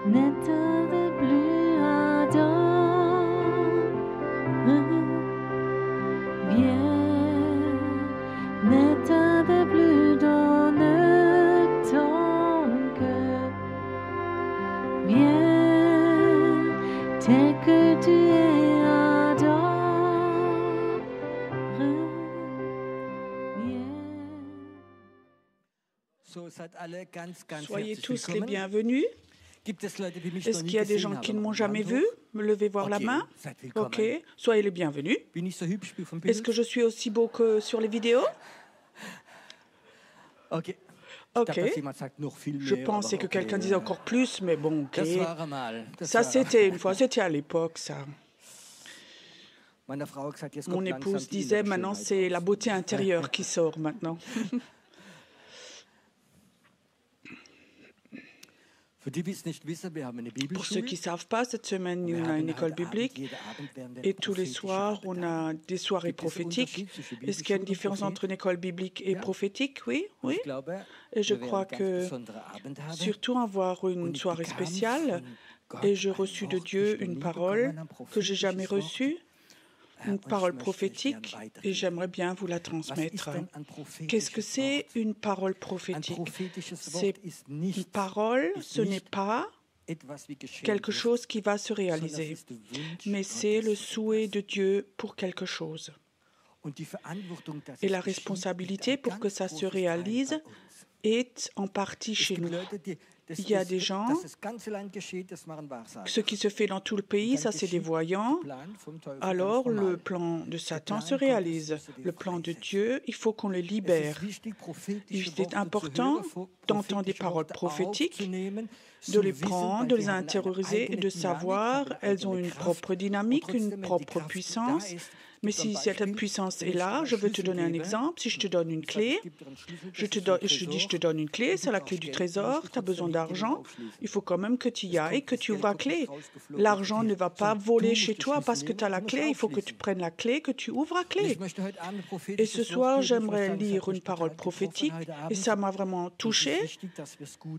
N'état de plus ardent, viens, n'état de plus dans ton cœur, viens, tel que tu es ardent, viens. Soyez tous les bienvenus. Est-ce qu'il y a des gens qui ne m'ont jamais vu? Me levez voir la main. Ok, soyez les bienvenus. Est-ce que je suis aussi beau que sur les vidéos? Ok. Je pensais que quelqu'un disait encore plus, mais bon, ok. Ça, c'était une fois, c'était à l'époque, ça. Mon épouse disait, maintenant, c'est la beauté intérieure qui sort maintenant. Pour ceux qui ne savent pas, cette semaine, on a une école biblique et tous les soirs, on a des soirées prophétiques. Est-ce qu'il y a une différence entre une école biblique et prophétique? Oui, oui. Et je crois que surtout avoir une soirée spéciale, et j'ai reçu de Dieu une parole que je n'ai jamais reçue, une parole prophétique, et j'aimerais bien vous la transmettre. Qu'est-ce que c'est une parole prophétique? C'est une parole, ce n'est pas quelque chose qui va se réaliser, mais c'est le souhait de Dieu pour quelque chose. Et la responsabilité pour que ça se réalise est en partie chez nous. Il y a des gens, ce qui se fait dans tout le pays, ça c'est des voyants. Alors le plan de Satan se réalise. Le plan de Dieu, il faut qu'on le libère. Il est important d'entendre des paroles prophétiques, de les prendre, de les intérioriser et de savoir, elles ont une propre dynamique, une propre puissance. Mais si cette puissance est là, je veux te donner un exemple. Si je te donne une clé, je te donne une clé, c'est la clé du trésor, tu as besoin d'argent, il faut quand même que tu y ailles, que tu ouvres la clé. L'argent ne va pas voler chez toi parce que tu as la clé, il faut que tu prennes la clé, que tu ouvres la clé. Et ce soir, j'aimerais lire une parole prophétique et ça m'a vraiment touchée.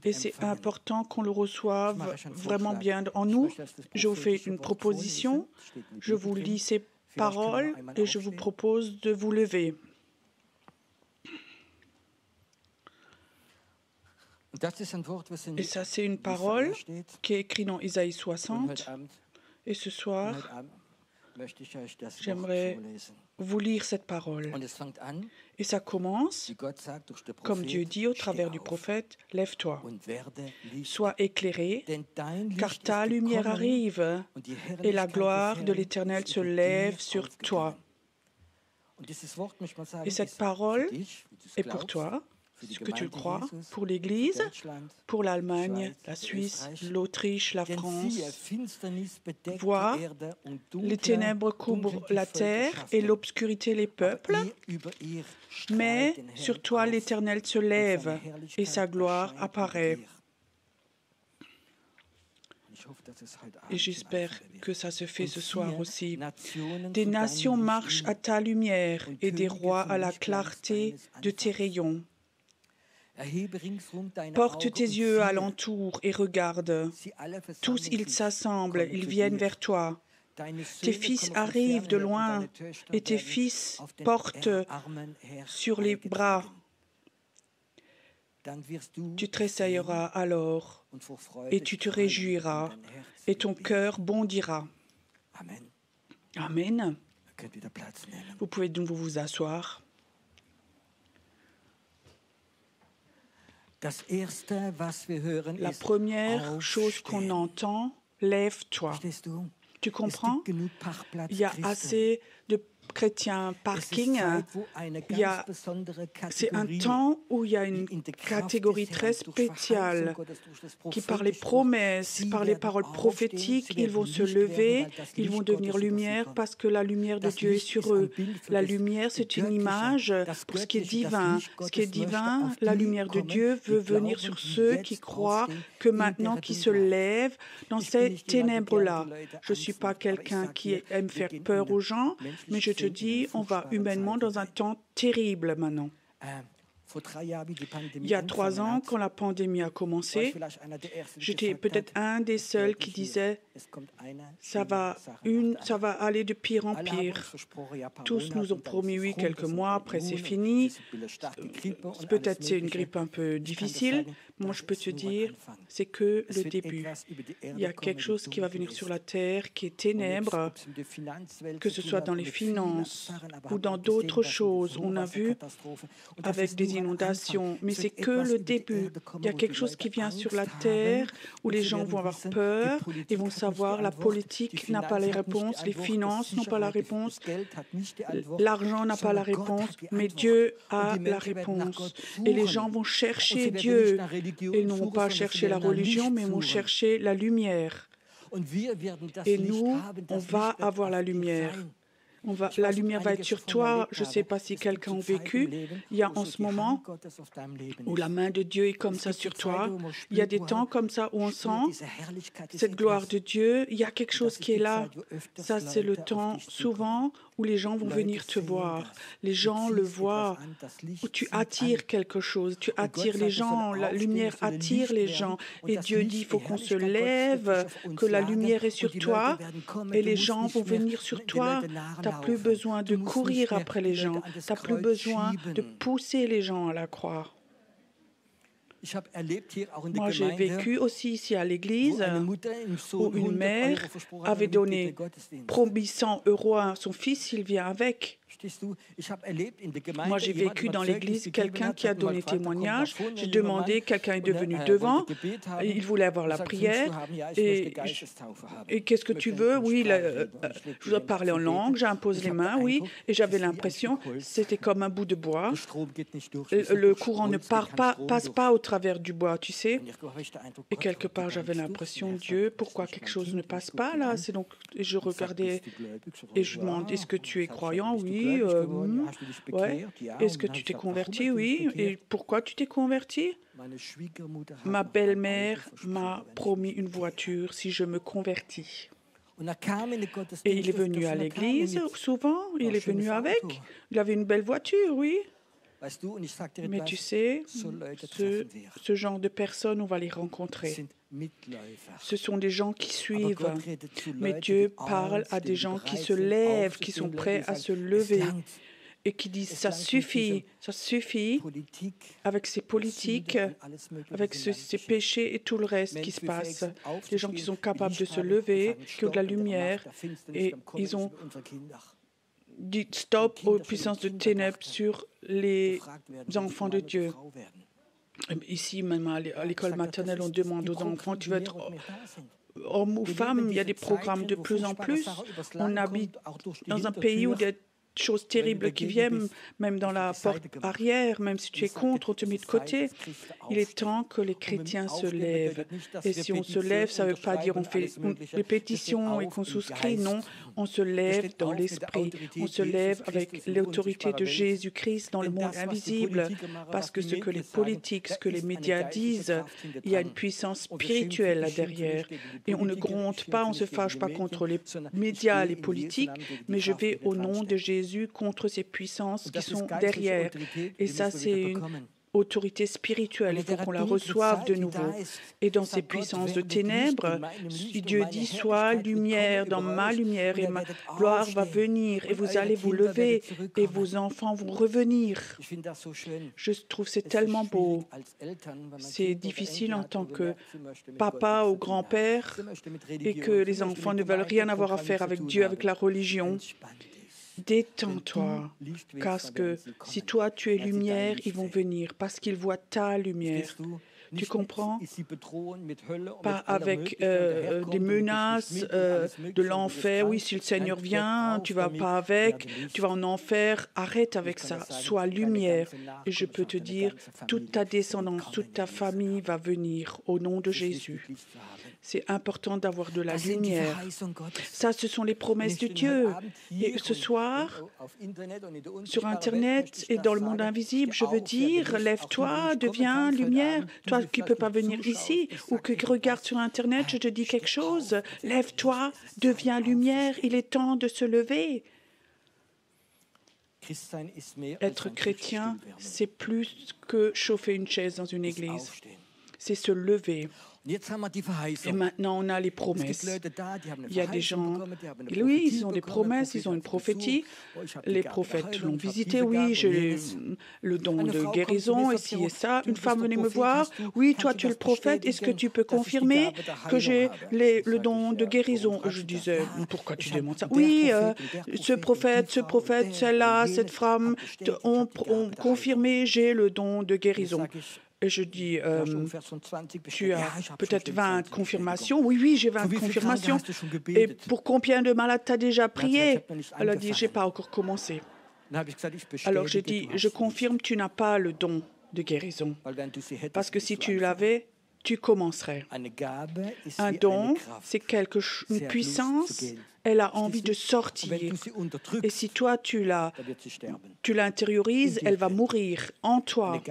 Et c'est important qu'on le reçoive vraiment bien en nous. Je vous fais une proposition, je vous lis ces paroles et je vous propose de vous lever. Et ça, c'est une parole qui est écrite dans Isaïe 60. Et ce soir, j'aimerais vous lire cette parole. Et ça commence, comme Dieu dit au travers du prophète, « Lève-toi, sois éclairé, car ta lumière arrive, et la gloire de l'Éternel se lève sur toi. » Et cette parole est pour toi, ce que tu le crois, pour l'Église, pour l'Allemagne, la Suisse, l'Autriche, la France. Vois, les ténèbres couvrent la terre et l'obscurité les peuples, mais sur toi l'Éternel se lève et sa gloire apparaît. Et j'espère que ça se fait ce soir aussi. Des nations marchent à ta lumière et des rois à la clarté de tes rayons. Porte tes yeux alentour et regarde. Tous ils s'assemblent, ils viennent vers toi. Tes fils arrivent de loin et tes fils portent sur les bras. Tu tressailleras alors et tu te réjouiras et ton cœur bondira. Amen. Vous pouvez donc vous asseoir. La première chose qu'on entend, lève-toi. Tu comprends? Il y a assez de chrétiens parking. C'est un temps où il y a une catégorie très spéciale qui, par les promesses, par les paroles prophétiques, ils vont se lever, ils vont devenir lumière parce que la lumière de Dieu est sur eux. La lumière, c'est une image pour ce qui est divin. Ce qui est divin, la lumière de Dieu veut venir sur ceux qui croient que maintenant, qui se lèvent dans ces ténèbres-là. Je ne suis pas quelqu'un qui aime faire peur aux gens, mais je te dis, on va humainement dans un temps terrible maintenant. Il y a 3 ans, quand la pandémie a commencé, j'étais peut-être un des seuls qui disait ça va aller de pire en pire. Tous nous ont promis oui, quelques mois, après c'est fini. Peut-être c'est une grippe un peu difficile. Moi, je peux te dire, c'est que le début. Il y a quelque chose qui va venir sur la terre qui est ténèbres, que ce soit dans les finances ou dans d'autres choses. On a vu avec des inondations, mais c'est que le début. Il y a quelque chose qui vient sur la terre où les gens vont avoir peur et vont savoir la politique n'a pas les réponses, les finances n'ont pas la réponse, l'argent n'a pas la réponse, mais Dieu a la réponse. Et les gens vont chercher Dieu. Ils ne vont pas chercher la religion, mais vont chercher la lumière. Et nous, on va avoir la lumière. La lumière va être sur toi. Je ne sais pas si quelqu'un a vécu. Il y a en ce moment où la main de Dieu est comme ça sur toi. Il y a des temps comme ça où on sent cette gloire de Dieu. Il y a quelque chose qui est là. Ça, c'est le temps souvent où les gens vont venir te voir. Les gens le voient, où tu attires quelque chose. Tu attires les gens. La lumière attire les gens. Et Dieu dit, il faut qu'on se lève, que la lumière est sur toi. Et les gens vont venir sur toi. Tu n'as plus besoin de courir après les gens. Tu n'as plus besoin de pousser les gens à la croix. Moi, j'ai vécu aussi ici à l'église où une mère avait promis 100 € à son fils s'il vient avec. Moi, j'ai vécu dans l'église quelqu'un qui a donné témoignage. J'ai demandé, quelqu'un est devenu devant. Il voulait avoir la prière. Et qu'est-ce que tu veux? Oui, je dois parler en langue. J'impose les mains, oui. Et j'avais l'impression, c'était comme un bout de bois. Le courant ne passe pas au travers du bois, tu sais. Et quelque part, j'avais l'impression, Dieu, pourquoi quelque chose ne passe pas là? C'est donc, je regardais et je demande, est-ce que tu es croyant? Oui. Ouais. Est-ce que tu t'es converti? Oui. Et pourquoi tu t'es converti? Ma belle-mère m'a promis une voiture si je me convertis. Et il est venu à l'église souvent, il est venu avec. Il avait une belle voiture, oui. Mais tu sais, ce genre de personnes, on va les rencontrer. Ce sont des gens qui suivent. Mais Dieu parle à des gens qui se lèvent, qui sont prêts à se lever et qui disent ça suffit avec ces politiques, avec ces péchés et tout le reste qui se passe. Des gens qui sont capables de se lever, qui ont de la lumière et ils ont dit stop aux puissances de ténèbres sur les enfants de Dieu. Ici, même à l'école maternelle, on demande aux enfants, tu veux être homme ou femme? Il y a des programmes de plus en plus. On habite dans un pays où des choses terribles qui viennent, même dans la porte arrière, même si tu es contre, on te met de côté. Il est temps que les chrétiens se lèvent. Et si on se lève, ça ne veut pas dire on fait des pétitions et qu'on souscrit, non. On se lève dans l'esprit. On se lève avec l'autorité de Jésus-Christ dans le monde invisible. Parce que ce que les politiques, ce que les médias disent, il y a une puissance spirituelle là derrière. Et on ne gronde pas, on ne se fâche pas contre les médias, les politiques, mais je vais au nom de Jésus contre ces puissances qui sont derrière. Et ça, c'est une autorité spirituelle. Il faut qu'on la reçoive de nouveau. Et dans ces puissances de ténèbres, Dieu dit, sois lumière dans ma lumière et ma gloire va venir et vous allez vous lever et vos enfants vont revenir. Je trouve c'est tellement beau. C'est difficile en tant que papa ou grand-père et que les enfants ne veulent rien avoir à faire avec Dieu, avec la religion. Détends-toi, parce que si toi tu es lumière, ils vont venir, parce qu'ils voient ta lumière. Tu comprends? Pas avec des menaces de l'enfer. Oui, si le Seigneur vient, tu vas pas avec, tu vas en enfer. Arrête avec ça. Sois lumière. Et je peux te dire, toute ta descendance, toute ta famille va venir au nom de Jésus. C'est important d'avoir de la lumière. Ça, ce sont les promesses de Dieu. Et ce soir, sur Internet et dans le monde invisible, je veux dire, lève-toi, deviens lumière. Toi qui ne peux pas venir ici ou qui regarde sur Internet, je te dis quelque chose. Lève-toi, deviens lumière. Il est temps de se lever. Être chrétien, c'est plus que chauffer une chaise dans une église. C'est se lever. Et maintenant, on a les promesses. Il y a des gens, oui, ils ont des promesses, ils ont une prophétie. Les prophètes l'ont visité, oui, j'ai le don de guérison, ici et ça. Une femme venait me voir, oui, toi tu es le prophète, est-ce que tu peux confirmer que j'ai le don de guérison? Je disais, pourquoi tu demandes ça? Oui, ce prophète, celle-là, cette femme ont confirmé, j'ai le don de guérison. Et je dis, tu as peut-être 20 confirmations. Oui, j'ai 20 confirmations. Et pour combien de malades tu as déjà prié? Elle a dit, je n'ai pas encore commencé. Alors j'ai dit, je confirme, tu n'as pas le don de guérison. Parce que si tu l'avais, tu commencerais. Un don, c'est une puissance, elle a envie de sortir. Et si toi, tu l'intériorises, elle va mourir en toi.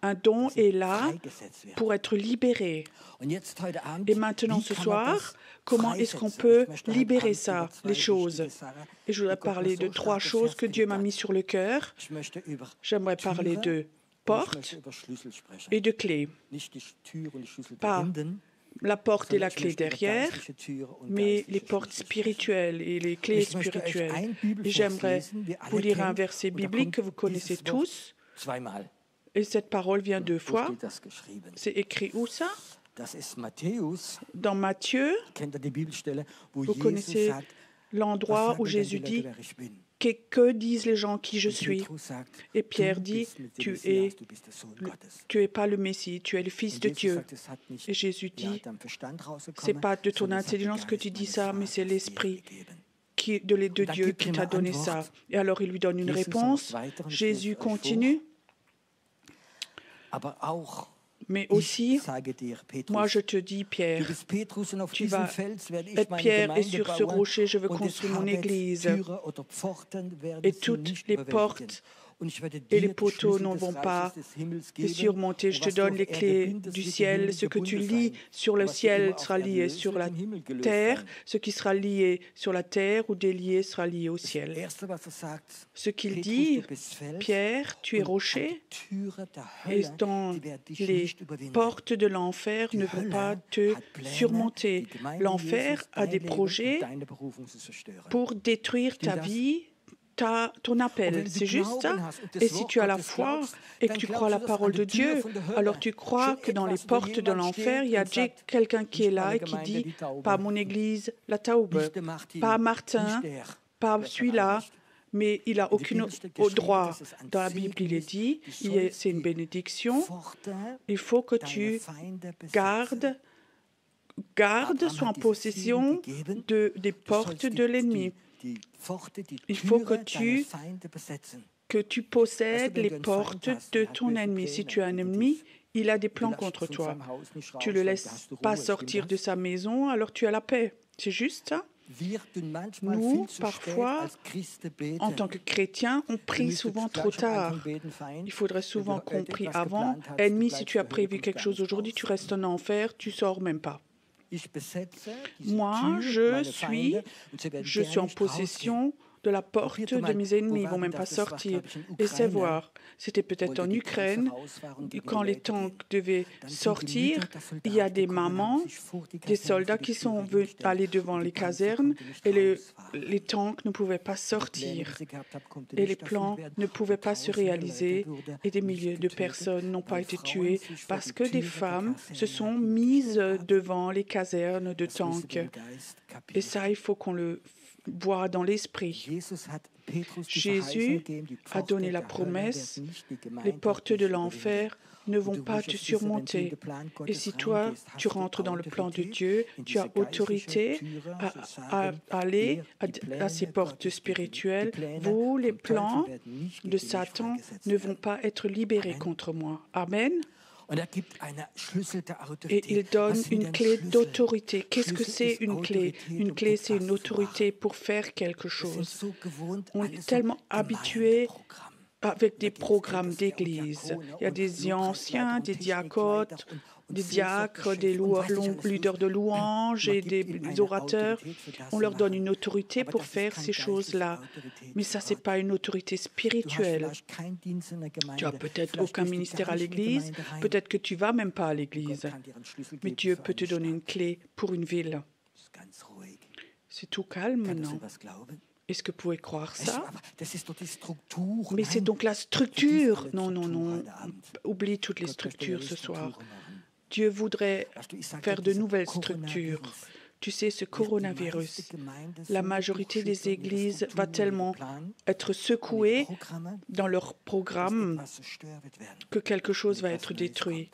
Un don est là pour être libéré. Et maintenant, ce soir, comment est-ce qu'on peut libérer ça, les choses? Et je voudrais parler de 3 choses que Dieu m'a mis sur le cœur. J'aimerais parler de porte et de clé. Pas la porte et la clé derrière, mais les portes spirituelles et les clés spirituelles. Et j'aimerais vous lire un verset biblique que vous connaissez tous. Et cette parole vient 2 fois. C'est écrit où ça? Dans Matthieu. Vous connaissez l'endroit où Jésus dit que disent les gens qui je suis? Et Pierre dit, tu es pas le Messie, tu es le Fils de Dieu. Et Jésus dit, c'est pas de ton intelligence que tu dis ça, mais c'est l'Esprit de Dieu qui t'a donné ça. Et alors il lui donne une réponse. Jésus continue. Mais aussi, moi je te dis, Pierre, tu vas être Pierre et sur ce rocher, je veux construire mon église. Et toutes les portes et les poteaux ne vont pas les surmonter. Je te donne les clés du ciel. Ce que tu lis sur le ciel sera lié sur la terre. Ce qui sera lié sur la terre ou délié sera lié au ciel. Ce qu'il dit, Pierre, tu es rocher, et dans les portes de l'enfer ne vont pas te surmonter. L'enfer a des projets pour détruire ta vie, ton appel, c'est juste ça. Et si tu as la foi et que tu crois la parole de Dieu, alors tu crois que dans les portes de l'enfer, il y a quelqu'un qui est là et qui dit, pas mon église, la Taube, pas Martin, pas celui-là, mais il n'a aucun droit. Dans la Bible, il est dit, c'est une bénédiction, il faut que tu gardes, sois en possession des portes de l'ennemi. Il faut que tu possèdes les portes de ton ennemi. Si tu as un ennemi, il a des plans contre toi. Tu ne le laisses pas sortir de sa maison, alors tu as la paix. C'est juste ça? Nous, parfois, en tant que chrétiens, on prie souvent trop tard. Il faudrait souvent qu'on prie avant. Ennemi, si tu as prévu quelque chose aujourd'hui, tu restes en enfer, tu ne sors même pas. Moi, je suis en possession de la porte de mes ennemis. Ils ne vont même pas sortir. Laissez voir. C'était peut-être en Ukraine. Quand les tanks devaient sortir, il y a des mamans, des soldats qui sont allés devant les casernes et les tanks ne pouvaient pas sortir. Et les plans ne pouvaient pas se réaliser et des milliers de personnes n'ont pas été tuées parce que des femmes se sont mises devant les casernes de tanks. Et ça, il faut qu'on le voit dans l'esprit. Jésus a donné la promesse, les portes de l'enfer ne vont pas te surmonter. Et si toi, tu rentres dans le plan de Dieu, tu as autorité à aller à ces portes spirituelles. Vous, les plans de Satan ne vont pas être libérés contre moi. Amen. Et il donne une clé d'autorité. Qu'est-ce que c'est une clé? Une clé, c'est une autorité pour faire quelque chose. On est tellement habitué avec des programmes d'église. Il y a des anciens, des diacres, des leaders de louanges et des orateurs. On leur donne une autorité pour faire ces choses-là. Mais ça, ce n'est pas une autorité spirituelle. Tu n'as peut-être aucun ministère à l'église, peut-être que tu ne vas même pas à l'église. Mais Dieu peut te donner une clé pour une ville. C'est tout calme maintenant. Est-ce que vous pouvez croire ça? Mais c'est donc la structure. Non, non, non. Oublie toutes les structures ce soir. Dieu voudrait faire de nouvelles structures. Tu sais, ce coronavirus, la majorité des églises va tellement être secouée dans leur programme que quelque chose va être détruit.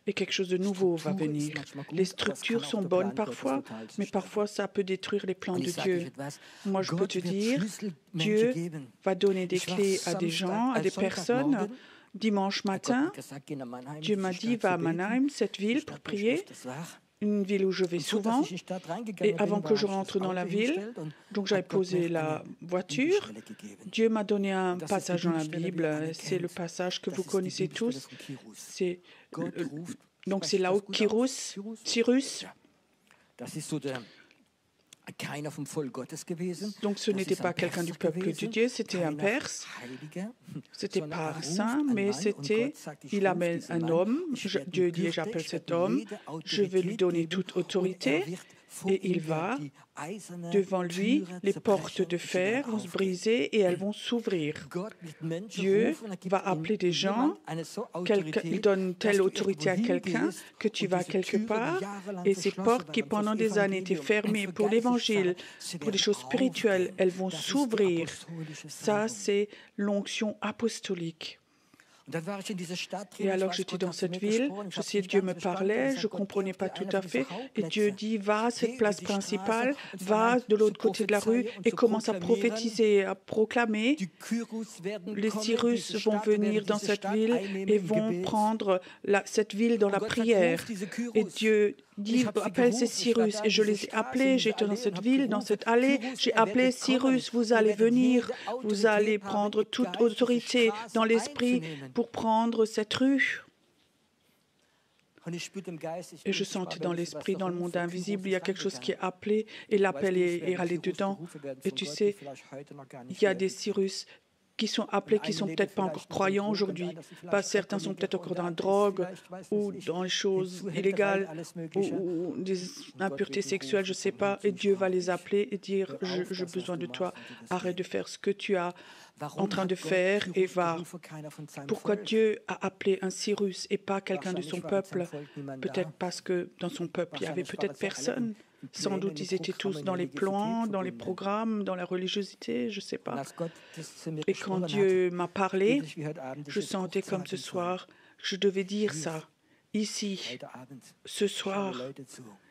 Et quelque chose de nouveau va venir. Les structures sont bonnes parfois, mais parfois ça peut détruire les plans de Dieu. Moi, je peux te dire, Dieu va donner des clés à des gens, à des personnes. Dimanche matin, Dieu m'a dit, va à Mannheim, cette ville, pour prier. Une ville où je vais souvent. Et avant que je rentre dans la ville, donc j'avais posé la voiture. Dieu m'a donné un passage dans la Bible. C'est le passage que vous connaissez tous. Donc c'est là où Cyrus. Donc ce n'était pas quelqu'un du peuple de Dieu, c'était un Perse. C'était pas un saint, mais il amène un homme. Dieu dit, j'appelle cet homme, je vais lui donner toute autorité. Et il va, devant lui, les portes de fer vont se briser et elles vont s'ouvrir. Dieu va appeler des gens, il donne une telle autorité à quelqu'un que tu vas quelque part et ces portes qui pendant des années étaient fermées pour l'évangile, pour des choses spirituelles, elles vont s'ouvrir. Ça, c'est l'onction apostolique. Et alors j'étais dans cette ville, je sais, Dieu me parlait, je ne comprenais pas tout à fait, et Dieu dit, va à cette place principale, va de l'autre côté de la rue et commence à prophétiser, à proclamer. Les Cyrus vont venir dans cette ville et vont prendre cette ville dans la prière. Et Dieu dit, appelle ces Cyrus. Et je les ai appelés, j'étais dans cette ville, dans cette allée, j'ai appelé Cyrus, vous allez venir, vous allez prendre toute autorité dans l'esprit pour prendre cette rue. Et je sentais dans l'esprit, dans le monde invisible, il y a quelque chose qui est appelé et l'appel est allé dedans. Et tu sais, il y a des Cyrus qui sont appelés, qui ne sont peut-être pas encore croyants aujourd'hui. Certains sont peut-être encore dans la drogue ou dans les choses illégales ou des impuretés sexuelles, je ne sais pas. Et Dieu va les appeler et dire, j'ai besoin de toi, arrête de faire ce que tu as en train de faire et va. Pourquoi Dieu a appelé un Cyrus et pas quelqu'un de son peuple? Peut-être parce que dans son peuple, il n'y avait peut-être personne. Sans doute, ils étaient tous dans les plans, dans les programmes, dans la religiosité, je ne sais pas. Et quand Dieu m'a parlé, je sentais comme ce soir, je devais dire ça. Ici, ce soir,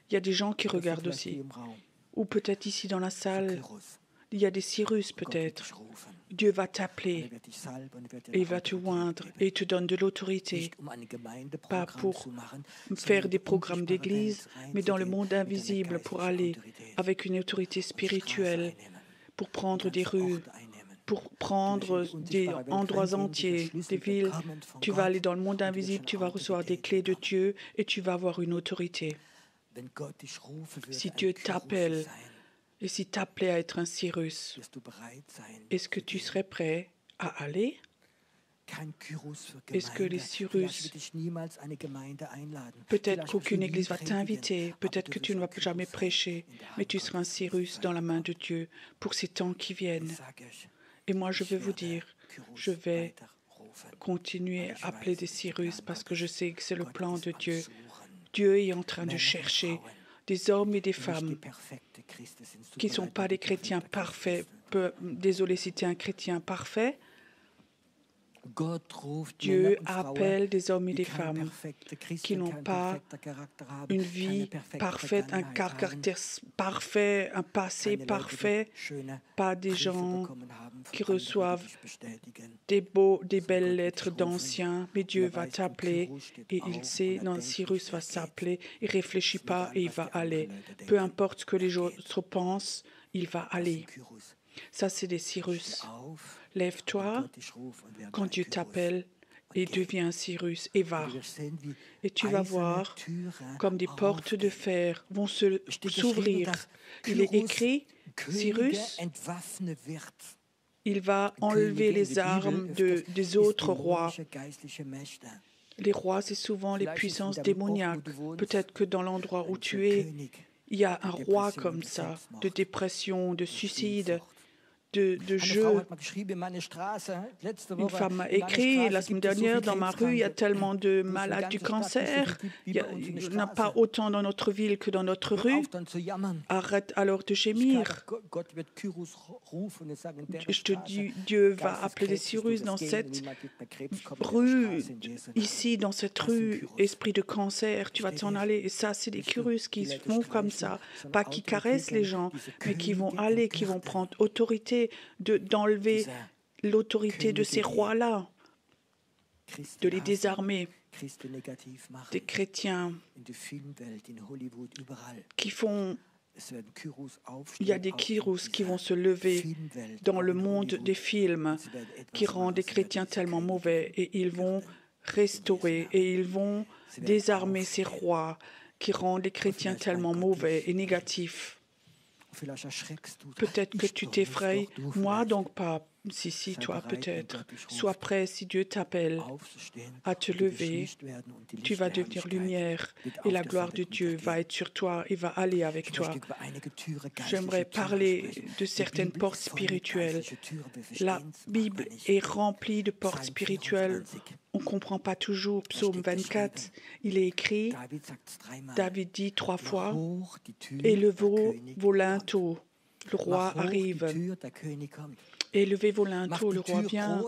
il y a des gens qui regardent aussi. Ou peut-être ici dans la salle, il y a des Cyrus peut-être. Dieu va t'appeler et il va te oindre et il te donne de l'autorité, pas pour faire des programmes d'église, mais dans le monde invisible, pour aller avec une autorité spirituelle, pour prendre des rues, pour prendre des endroits entiers, des villes. Tu vas aller dans le monde invisible, tu vas recevoir des clés de Dieu et tu vas avoir une autorité. Si Dieu t'appelle, et si t'appelais à être un Cyrus, est-ce que tu serais prêt à aller? Est-ce que les Cyrus, peut-être qu'aucune église va t'inviter, peut-être que tu ne vas jamais prêcher, mais tu seras un Cyrus dans la main de Dieu pour ces temps qui viennent. Et moi, je vais vous dire, je vais continuer à appeler des Cyrus parce que je sais que c'est le plan de Dieu. Dieu est en train de chercher des hommes et des femmes qui ne sont pas des chrétiens parfaits. Désolé si tu es un chrétien parfait. Dieu appelle des hommes et des femmes qui n'ont pas une vie parfaite, un caractère parfait, un passé parfait, pas des gens qui reçoivent des belles lettres d'anciens, mais Dieu va t'appeler et il sait, non, Cyrus va s'appeler, il ne réfléchit pas et il va aller. Peu importe ce que les autres pensent, il va aller. Ça, c'est des Cyrus. Lève-toi quand Dieu t'appelle et deviens Cyrus et va. Et tu vas voir comme des portes de fer vont s'ouvrir. Il est écrit, Cyrus, il va enlever les armes des autres rois. Les rois, c'est souvent les puissances démoniaques. Peut-être que dans l'endroit où tu es, il y a un roi comme ça, de dépression, de suicide, de jeu. Une femme m'a écrit la semaine dernière, dans ma rue, il y a tellement de malades du cancer. Il n'y en a pas autant dans notre ville que dans notre rue. Arrête alors de gémir. Je te dis, Dieu va appeler des Cyrus dans cette rue, ici, dans cette rue, esprit de cancer, tu vas t'en aller. Et ça, c'est des Cyrus qui font comme ça, pas qui caressent les gens, mais qui vont aller, qui vont prendre autorité, d'enlever l'autorité de ces rois-là, de les désarmer. Des chrétiens qui font... Il y a des Kyrus qui vont se lever dans le monde des films qui rendent les chrétiens tellement mauvais et ils vont restaurer et ils vont désarmer ces rois qui rendent les chrétiens tellement mauvais et négatifs. Peut-être que tu t'effraies, moi donc pas. Si, toi peut-être. Sois prêt si Dieu t'appelle à te lever. Tu vas devenir lumière et la gloire de Dieu va être sur toi et va aller avec toi. J'aimerais parler de certaines portes spirituelles. La Bible est remplie de portes spirituelles. On ne comprend pas toujours. Psaume 24, il est écrit, David dit 3 fois, « Élevez vos linteaux, le roi arrive. » Élevez vos linteaux, le roi vient.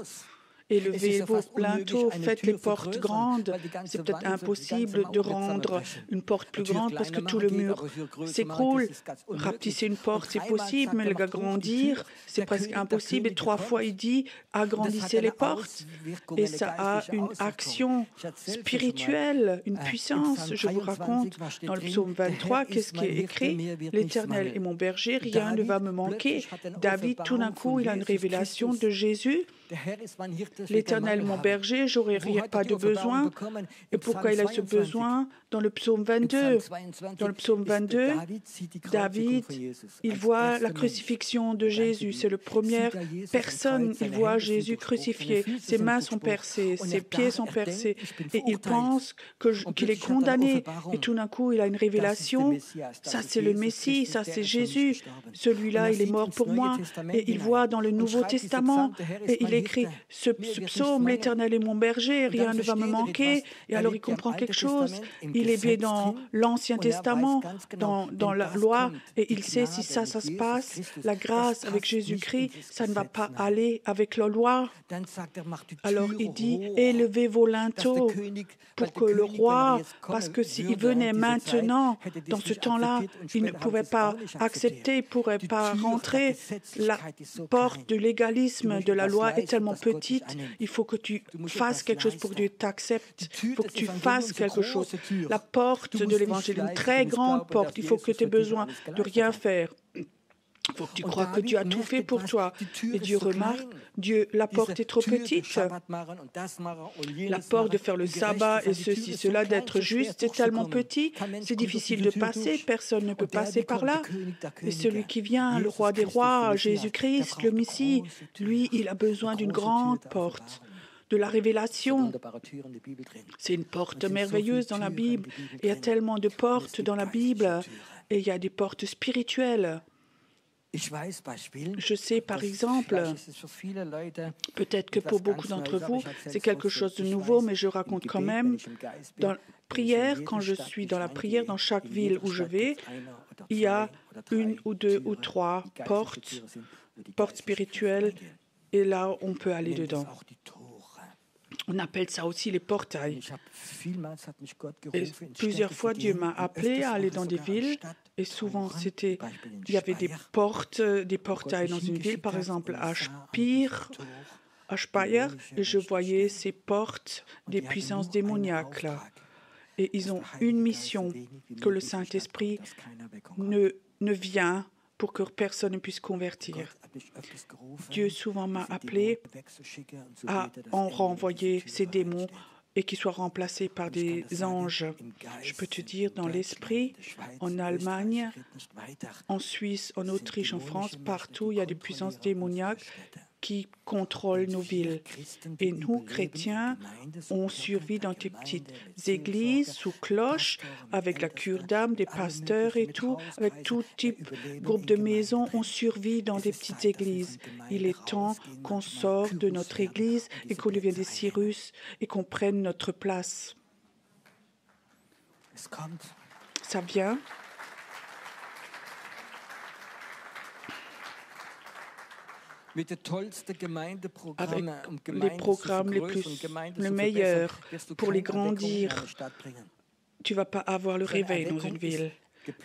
Élevez vos linteaux, faites les portes grandes. C'est peut-être impossible de rendre une porte plus grande parce que tout le mur s'écroule. Rapetisser une porte, c'est possible, mais l'agrandir, c'est presque impossible. Et 3 fois, il dit, agrandissez les portes. Et ça a une action spirituelle, une puissance. Je vous raconte dans le psaume 23, qu'est-ce qui est écrit? L'Éternel est mon berger, rien ne va me manquer. David, tout d'un coup, il a une révélation de Jésus. L'Éternel, mon berger, j'aurai pas de besoin. Et pourquoi il a ce besoin? Dans le psaume 22, David, il voit la crucifixion de Jésus. C'est la première personne, il voit Jésus crucifié. Ses mains sont percées, ses pieds sont percés. Et il pense qu'il est condamné. Et tout d'un coup, il a une révélation. Ça, c'est le Messie, ça, c'est Jésus. Celui-là, il est mort pour moi. Et il voit dans le Nouveau Testament, et il écrit ce psaume, l'Éternel est mon berger, rien ne va me manquer. Et alors il comprend quelque chose. Il est bien dans l'Ancien Testament, dans la loi, et il sait si ça se passe, la grâce avec Jésus-Christ, ça ne va pas aller avec la loi. Alors il dit, élevez vos linteaux pour que le roi, parce que s'il venait maintenant, dans ce temps-là, il ne pouvait pas accepter, il ne pourrait pas rentrer. La porte du légalisme de la loi est tellement petite, il faut que tu fasses quelque chose pour que Dieu t'accepte. Il faut que tu fasses quelque chose. La porte de l'évangile, une très grande porte, il faut que tu aies besoin de rien faire. Il faut que tu crois que Dieu a tout fait pour toi. Et Dieu remarque, la porte est trop petite. La porte de faire le sabbat et ceci, cela, d'être juste, c'est tellement petit, c'est difficile de passer, personne ne peut passer par là. Et celui qui vient, le roi des rois, Jésus-Christ, le Messie, lui, il a besoin d'une grande porte. De la révélation. C'est une porte merveilleuse dans la Bible. Il y a tellement de portes dans la Bible et il y a des portes spirituelles. Je sais, par exemple, peut-être que pour beaucoup d'entre vous, c'est quelque chose de nouveau, mais je raconte quand même. Dans la prière, quand je suis dans la prière, dans chaque ville où je vais, il y a 1 ou 2 ou 3 portes spirituelles, et là, on peut aller dedans. On appelle ça aussi les portails. Et plusieurs fois, Dieu m'a appelé à aller dans des villes. Et souvent, il y avait des portails dans une ville, par exemple à Speyer, et je voyais ces portes des puissances démoniaques là. Et ils ont une mission, que le Saint-Esprit ne vient pour que personne ne puisse convertir. Dieu souvent m'a appelé à en renvoyer ces démons et qu'ils soient remplacés par des anges. Je peux te dire, dans l'esprit, en Allemagne, en Suisse, en Autriche, en France, partout, il y a des puissances démoniaques qui contrôlent nos villes. Et nous, chrétiens, on survit dans des petites églises sous cloche, avec la cure d'âme, des pasteurs et tout, avec tout type groupe de maisons, on survit dans des petites églises. Il est temps qu'on sorte de notre église et qu'on devienne des Cyrus et qu'on prenne notre place. Ça vient. Avec les programmes le meilleur pour les grandir. Tu ne vas pas avoir le réveil dans une ville.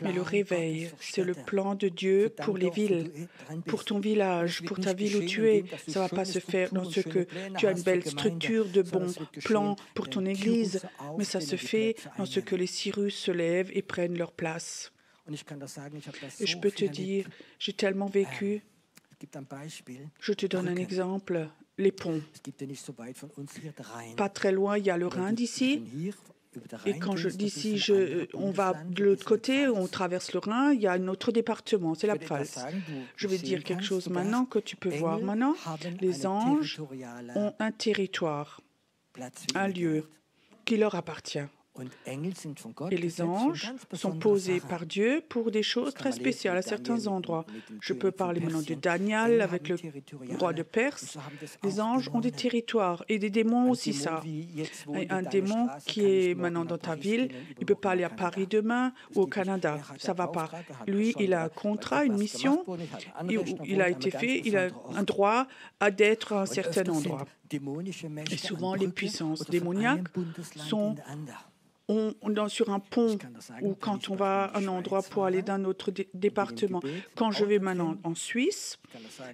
Mais le réveil, c'est le plan de Dieu pour les villes, pour ton village, pour ta ville où tu es. Ça ne va pas se faire dans ce que tu as une belle structure, de bons plans pour ton église, mais ça se fait dans ce que les Cyrus se lèvent et prennent leur place. Et je peux te dire, j'ai tellement vécu. Je te donne un exemple, les ponts. Pas très loin, il y a le Rhin d'ici. Et quand je dis d'ici, on va de l'autre côté, on traverse le Rhin, il y a un autre département, c'est la Pfalz. Je vais dire quelque chose maintenant que tu peux voir maintenant. Les anges ont un territoire, un lieu qui leur appartient. Et les anges sont posés par Dieu pour des choses très spéciales à certains endroits. Je peux parler maintenant de Daniel avec le roi de Perse. Les anges ont des territoires et des démons aussi ça. Et un démon qui est maintenant dans ta ville, il ne peut pas aller à Paris demain ou au Canada. Ça ne va pas. Lui, il a un contrat, une mission. Il a été fait, il a un droit d'être à un certain endroit. Et souvent, les puissances démoniaques sont sur un pont ou quand on va à un endroit pour aller d'un autre département. Quand je vais maintenant en Suisse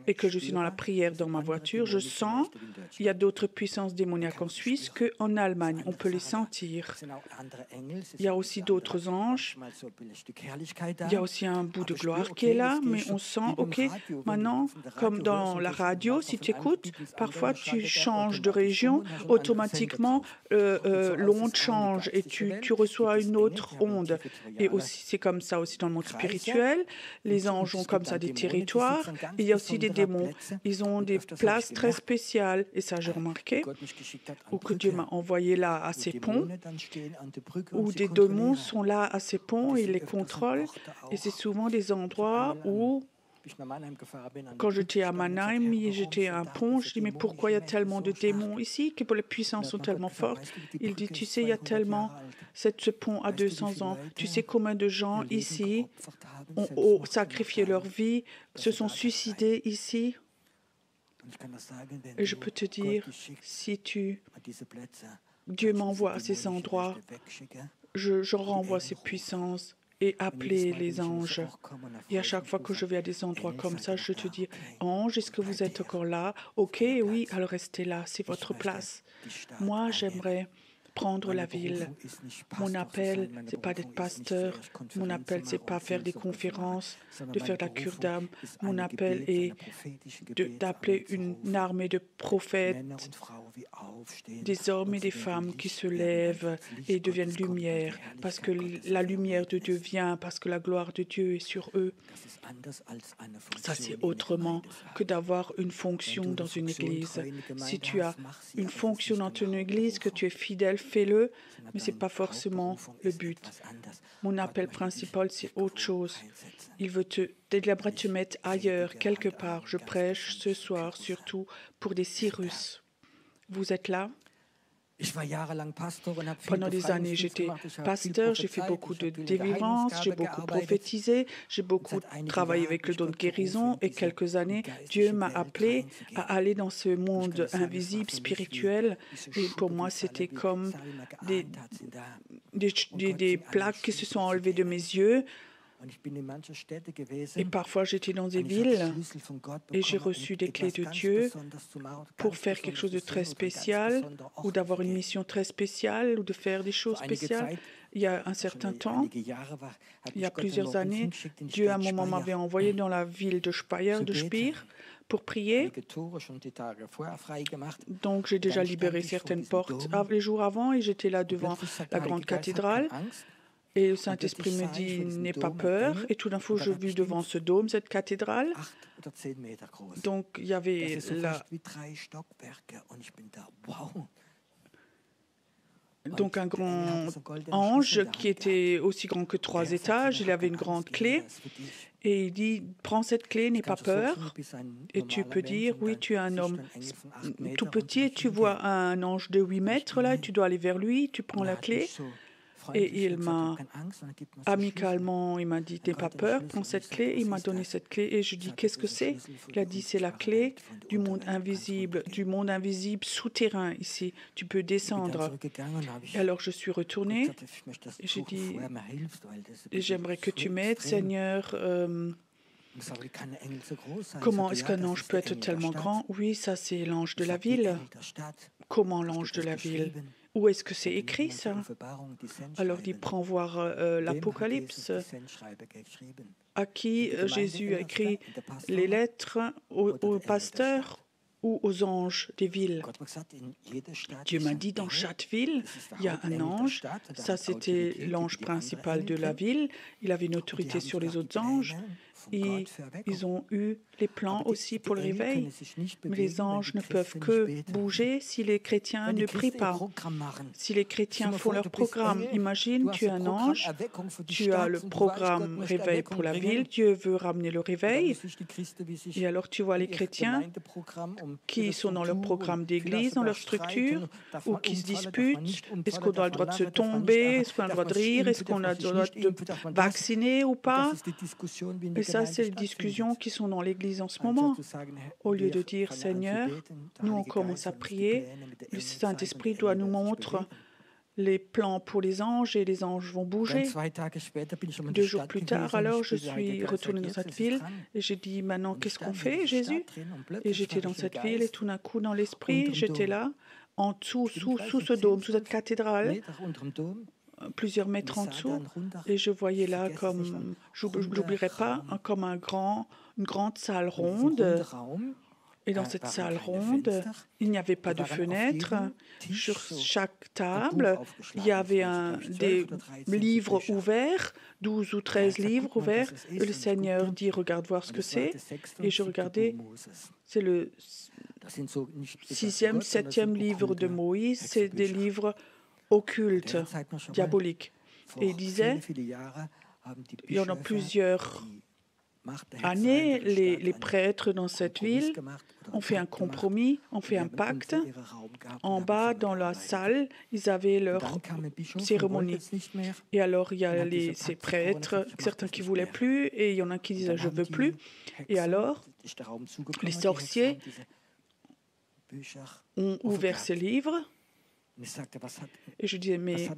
et que je suis dans la prière dans ma voiture, je sens qu'il y a d'autres puissances démoniaques en Suisse qu'en Allemagne. On peut les sentir. Il y a aussi d'autres anges. Il y a aussi un bout de gloire qui est là, mais on sent, OK, maintenant, comme dans la radio, si tu écoutes, parfois tu changes de région, automatiquement l'onde change et tu reçois une autre onde. Et aussi, c'est comme ça aussi dans le monde spirituel. Les anges ont comme ça des territoires. Et il y a aussi des démons. Ils ont des places très spéciales. Et ça, j'ai remarqué. Ou que Dieu m'a envoyé là à ces ponts. Où des démons sont là à ces ponts et ils les contrôlent. Et c'est souvent des endroits où quand j'étais à Mannheim, j'étais à un pont, je dis mais pourquoi il y a tellement de démons ici, que les puissances sont tellement fortes. Il dit, tu sais, il y a tellement, ce pont a 200 ans, tu sais combien de gens ici ont sacrifié leur vie, se sont suicidés ici. Et je peux te dire, si Dieu m'envoie à ces endroits, je renvoie ces puissances. Et appeler les anges. Et à chaque fois que je vais à des endroits comme ça, je te dis, ange, est-ce que vous êtes encore là? OK, oui, alors restez là, c'est votre place. Moi, j'aimerais prendre la ville. Mon appel, ce n'est pas d'être pasteur. Mon appel, ce n'est pas faire des conférences, de faire de la cure d'âme. Mon appel est d'appeler une armée de prophètes, des hommes et des femmes qui se lèvent et deviennent lumière, parce que la lumière de Dieu vient, parce que la gloire de Dieu est sur eux. Ça, c'est autrement que d'avoir une fonction dans une église. Si tu as une fonction dans une église, que tu es fidèle, fais-le, mais ce n'est pas forcément le but. Mon appel principal, c'est autre chose. Il veut te mettre ailleurs, quelque part. Je prêche ce soir, surtout pour des Cyrus. Vous êtes là? Pendant des années, j'étais pasteur, j'ai fait beaucoup de délivrance, j'ai beaucoup prophétisé, j'ai beaucoup travaillé avec le don de guérison et quelques années, Dieu m'a appelé à aller dans ce monde invisible, spirituel. Et pour moi, c'était comme des plaques qui se sont enlevées de mes yeux. Et parfois, j'étais dans des villes et j'ai reçu des clés de Dieu pour faire quelque chose de très spécial ou d'avoir une mission très spéciale ou de faire des choses spéciales. Il y a un certain temps, il y a plusieurs années, Dieu à un moment m'avait envoyé dans la ville de Speyer pour prier. Donc j'ai déjà libéré certaines portes les jours avant et j'étais là devant la grande cathédrale. Et le Saint-Esprit me dit, n'aie pas peur. Et tout d'un coup, je vis devant ce dôme, cette cathédrale. Donc il y avait donc un grand ange qui était aussi grand que 3 étages. Il avait une grande clé. Et il dit, prends cette clé, n'aie pas peur. Et tu peux dire, oui, tu es un homme tout petit et tu vois un ange de 8 mètres là, tu dois aller vers lui, tu prends la clé. Et il m'a amicalement, il m'a dit, n'aie pas peur, prends cette clé. Il m'a donné cette clé et je dis, qu'est-ce que c'est? Il a dit, c'est la clé du monde invisible souterrain ici. Tu peux descendre. Et alors je suis retournée et j'ai dit, j'aimerais que tu m'aides, Seigneur. Comment est-ce qu'un ange peut être tellement grand? Oui, ça c'est l'ange de la ville. Comment l'ange de la ville? Où est-ce que c'est écrit ça? Alors il prend voir l'Apocalypse, à qui Jésus a écrit les lettres, aux pasteurs ou aux anges des villes. Dieu m'a dit, dans chaque ville, il y a un ange. Ça, c'était l'ange principal de la ville. Il avait une autorité sur les autres anges. Et ils ont eu les plans aussi pour le réveil. Mais les anges ne peuvent que bouger si les chrétiens ne prient pas. Si les chrétiens font leur programme. Imagine, tu es un ange, tu as le programme réveil pour la ville, Dieu veut ramener le réveil. Et alors tu vois les chrétiens qui sont dans leur programme d'église, dans leur structure, ou qui se disputent. Est-ce qu'on a le droit de se tomber? Est-ce qu'on a le droit de rire? Est-ce qu'on a le droit de vacciner ou pas? Et ça, c'est les discussions qui sont dans l'Église en ce moment. Au lieu de dire, Seigneur, nous on commence à prier, le Saint-Esprit doit nous montrer les plans pour les anges et les anges vont bouger. 2 jours plus tard, alors, je suis retournée dans cette ville et j'ai dit, maintenant, qu'est-ce qu'on fait, Jésus? Et j'étais dans cette ville et tout d'un coup, dans l'esprit, j'étais là, en dessous, sous ce dôme, sous cette cathédrale, plusieurs mètres en dessous, et je voyais là comme, je n'oublierai pas, comme une grande salle ronde. Et dans cette salle ronde, il n'y avait pas de fenêtre. Sur chaque table, il y avait des livres ouverts, 12 ou 13 livres ouverts. Et le Seigneur dit, regarde voir ce que c'est. Et je regardais, c'est le 6e, 7e livre de Moïse. C'est des livres occultes, diaboliques. Et il disait, il y en a plusieurs années, les prêtres dans cette ville ont fait un compromis, ont fait un pacte. En bas, dans la salle, ils avaient leur cérémonie. Et alors, il y a ces prêtres, certains qui ne voulaient plus, et il y en a qui disaient « je ne veux plus ». Et alors, les sorciers ont ouvert ces livres. Et je disais, mais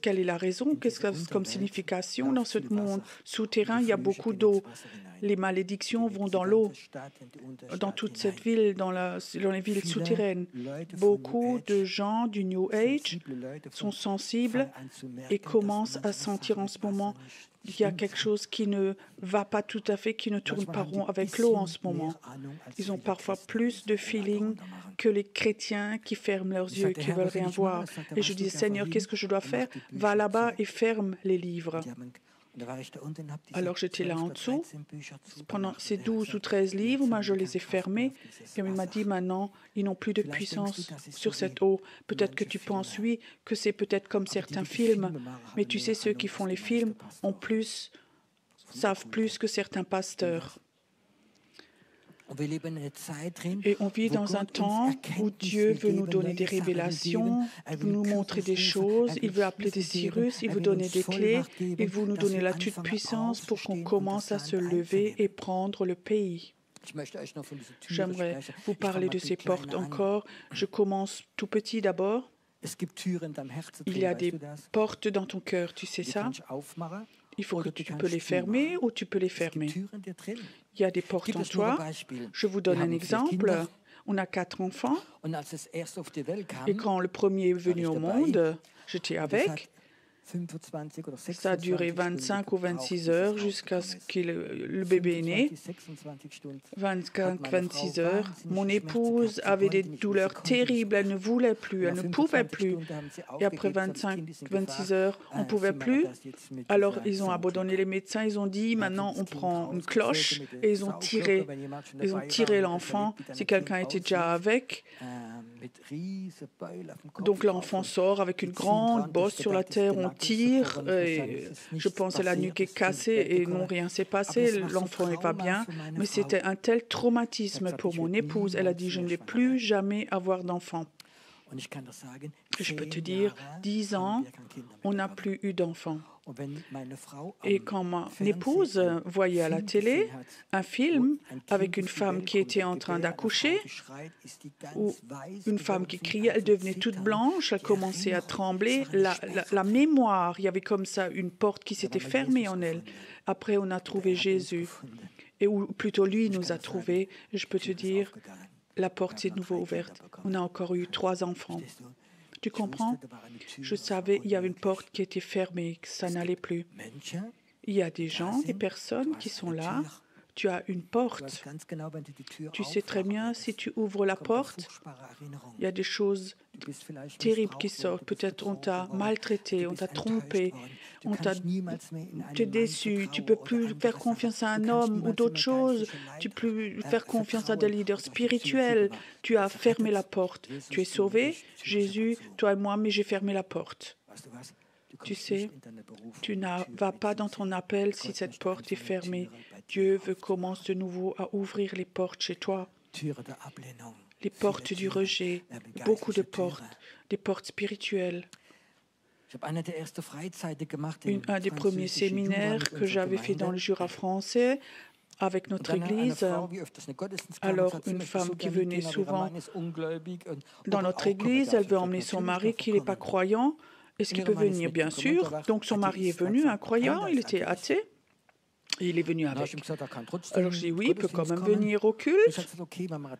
quelle est la raison? Qu'est-ce que c'est comme signification dans ce monde souterrain? Il y a beaucoup d'eau. Les malédictions vont dans l'eau. Dans toute cette ville, dans les villes souterraines, beaucoup de gens du New Age sont sensibles et commencent à sentir en ce moment qu'il y a quelque chose qui ne va pas tout à fait, qui ne tourne pas rond avec l'eau en ce moment. Ils ont parfois plus de feeling que les chrétiens qui ferment leurs yeux, qui ne veulent rien voir. Et je dis, Seigneur, qu'est-ce que je dois faire? Va là-bas et ferme les livres. Alors j'étais là en dessous. Pendant ces 12 ou 13 livres, moi, je les ai fermés. Et il m'a dit, maintenant, ils n'ont plus de puissance sur cette eau. Peut-être que tu penses, oui, que c'est peut-être comme certains films. Mais tu sais, ceux qui font les films savent plus que certains pasteurs. Et on vit dans un temps où Dieu veut nous donner des révélations, nous montrer des choses, il veut appeler des Cyrus, il veut donner des clés, il veut nous donner la toute-puissance pour qu'on commence à se lever et prendre le pays. J'aimerais vous parler de ces portes encore. Je commence tout petit d'abord. Il y a des portes dans ton cœur, tu sais ça? Il faut que tu peux les fermer ou tu peux les fermer. Il y a des portes en toi. Je vous donne un exemple. On a 4 enfants. Et quand le premier est venu au monde, j'étais avec. Ça a duré 25 ou 26 heures jusqu'à ce que le bébé est né. 25-26 heures. Mon épouse avait des douleurs terribles. Elle ne voulait plus, elle ne pouvait plus. Et après 25-26 heures, on ne pouvait plus. Alors, ils ont abandonné les médecins. Ils ont dit, maintenant, on prend une cloche. Et ils ont tiré l'enfant. Si quelqu'un était déjà avec. Donc l'enfant sort avec une grande bosse sur la terre, on tire, et je pense que la nuque est cassée et non, rien s'est passé, l'enfant va bien, mais c'était un tel traumatisme pour mon épouse. Elle a dit, je ne vais plus jamais avoir d'enfant. Je peux te dire, 10 ans, on n'a plus eu d'enfant. Et quand mon épouse voyait à la télé un film avec une femme qui était en train d'accoucher, ou une femme qui criait, elle devenait toute blanche, elle commençait à trembler. La mémoire, il y avait comme ça une porte qui s'était fermée en elle. Après, on a trouvé Jésus, ou plutôt lui nous a trouvés. Je peux te dire, la porte s'est de nouveau ouverte. On a encore eu 3 enfants. Tu comprends? Je savais qu'il y avait une porte qui était fermée, que ça n'allait plus. Il y a des gens, des personnes qui sont là. Tu as une porte. Tu sais très bien, si tu ouvres la porte, il y a des choses terribles qui sortent. Peut-être on t'a maltraité, on t'a trompé, tu es déçu, tu ne peux plus faire confiance à un homme ou d'autres choses, tu ne peux plus faire confiance à des leaders spirituels. Tu as fermé la porte. Tu es sauvé, Jésus, toi et moi, mais j'ai fermé la porte. Tu sais, tu ne vas pas dans ton appel si cette porte est fermée. Dieu commence de nouveau à ouvrir les portes chez toi. Les portes du rejet, beaucoup de portes, des portes spirituelles. Un des premiers séminaires que j'avais fait dans le Jura français avec notre église. Alors, une femme qui venait souvent dans notre église, elle veut emmener son mari qui n'est pas croyant. Est-ce qu'il peut venir? Bien sûr. Donc, son mari est venu, un croyant, il était athée. Et il est venu avec. Alors, je dis oui, il peut quand même venir au culte.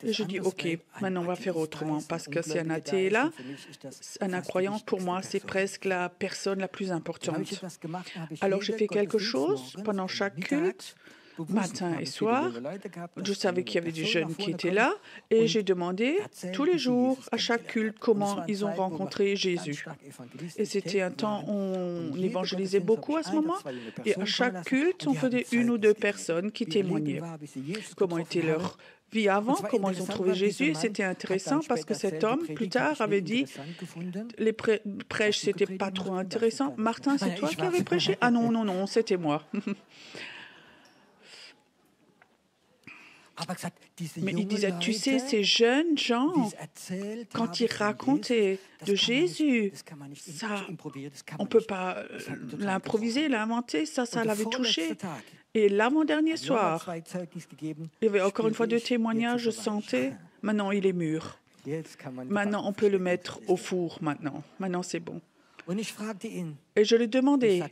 Et je dis ok, maintenant on va faire autrement parce que c'est un athée là, un incroyant, pour moi, c'est presque la personne la plus importante. Alors, j'ai fait quelque chose pendant chaque culte, matin et soir. Je savais qu'il y avait des jeunes qui étaient là et j'ai demandé tous les jours, à chaque culte, comment ils ont rencontré Jésus. Et c'était un temps où on évangélisait beaucoup à ce moment. Et à chaque culte, on faisait 1 ou 2 personnes qui témoignaient. Comment était leur vie avant, comment ils ont trouvé Jésus. Et c'était intéressant parce que cet homme, plus tard, avait dit les prêches, c'était pas trop intéressant. Martin, c'est toi qui avais prêché? Ah non, non, non, c'était moi. Mais il disait, tu sais, ces jeunes gens, quand ils racontaient de Jésus, ça, on ne peut pas l'improviser, l'inventer, ça l'avait touché. Et l'avant-dernier soir, il y avait encore une fois 2 témoignages, je sentais, maintenant il est mûr. Maintenant, on peut le mettre au four, maintenant. Maintenant, c'est bon. Et je lui demandais,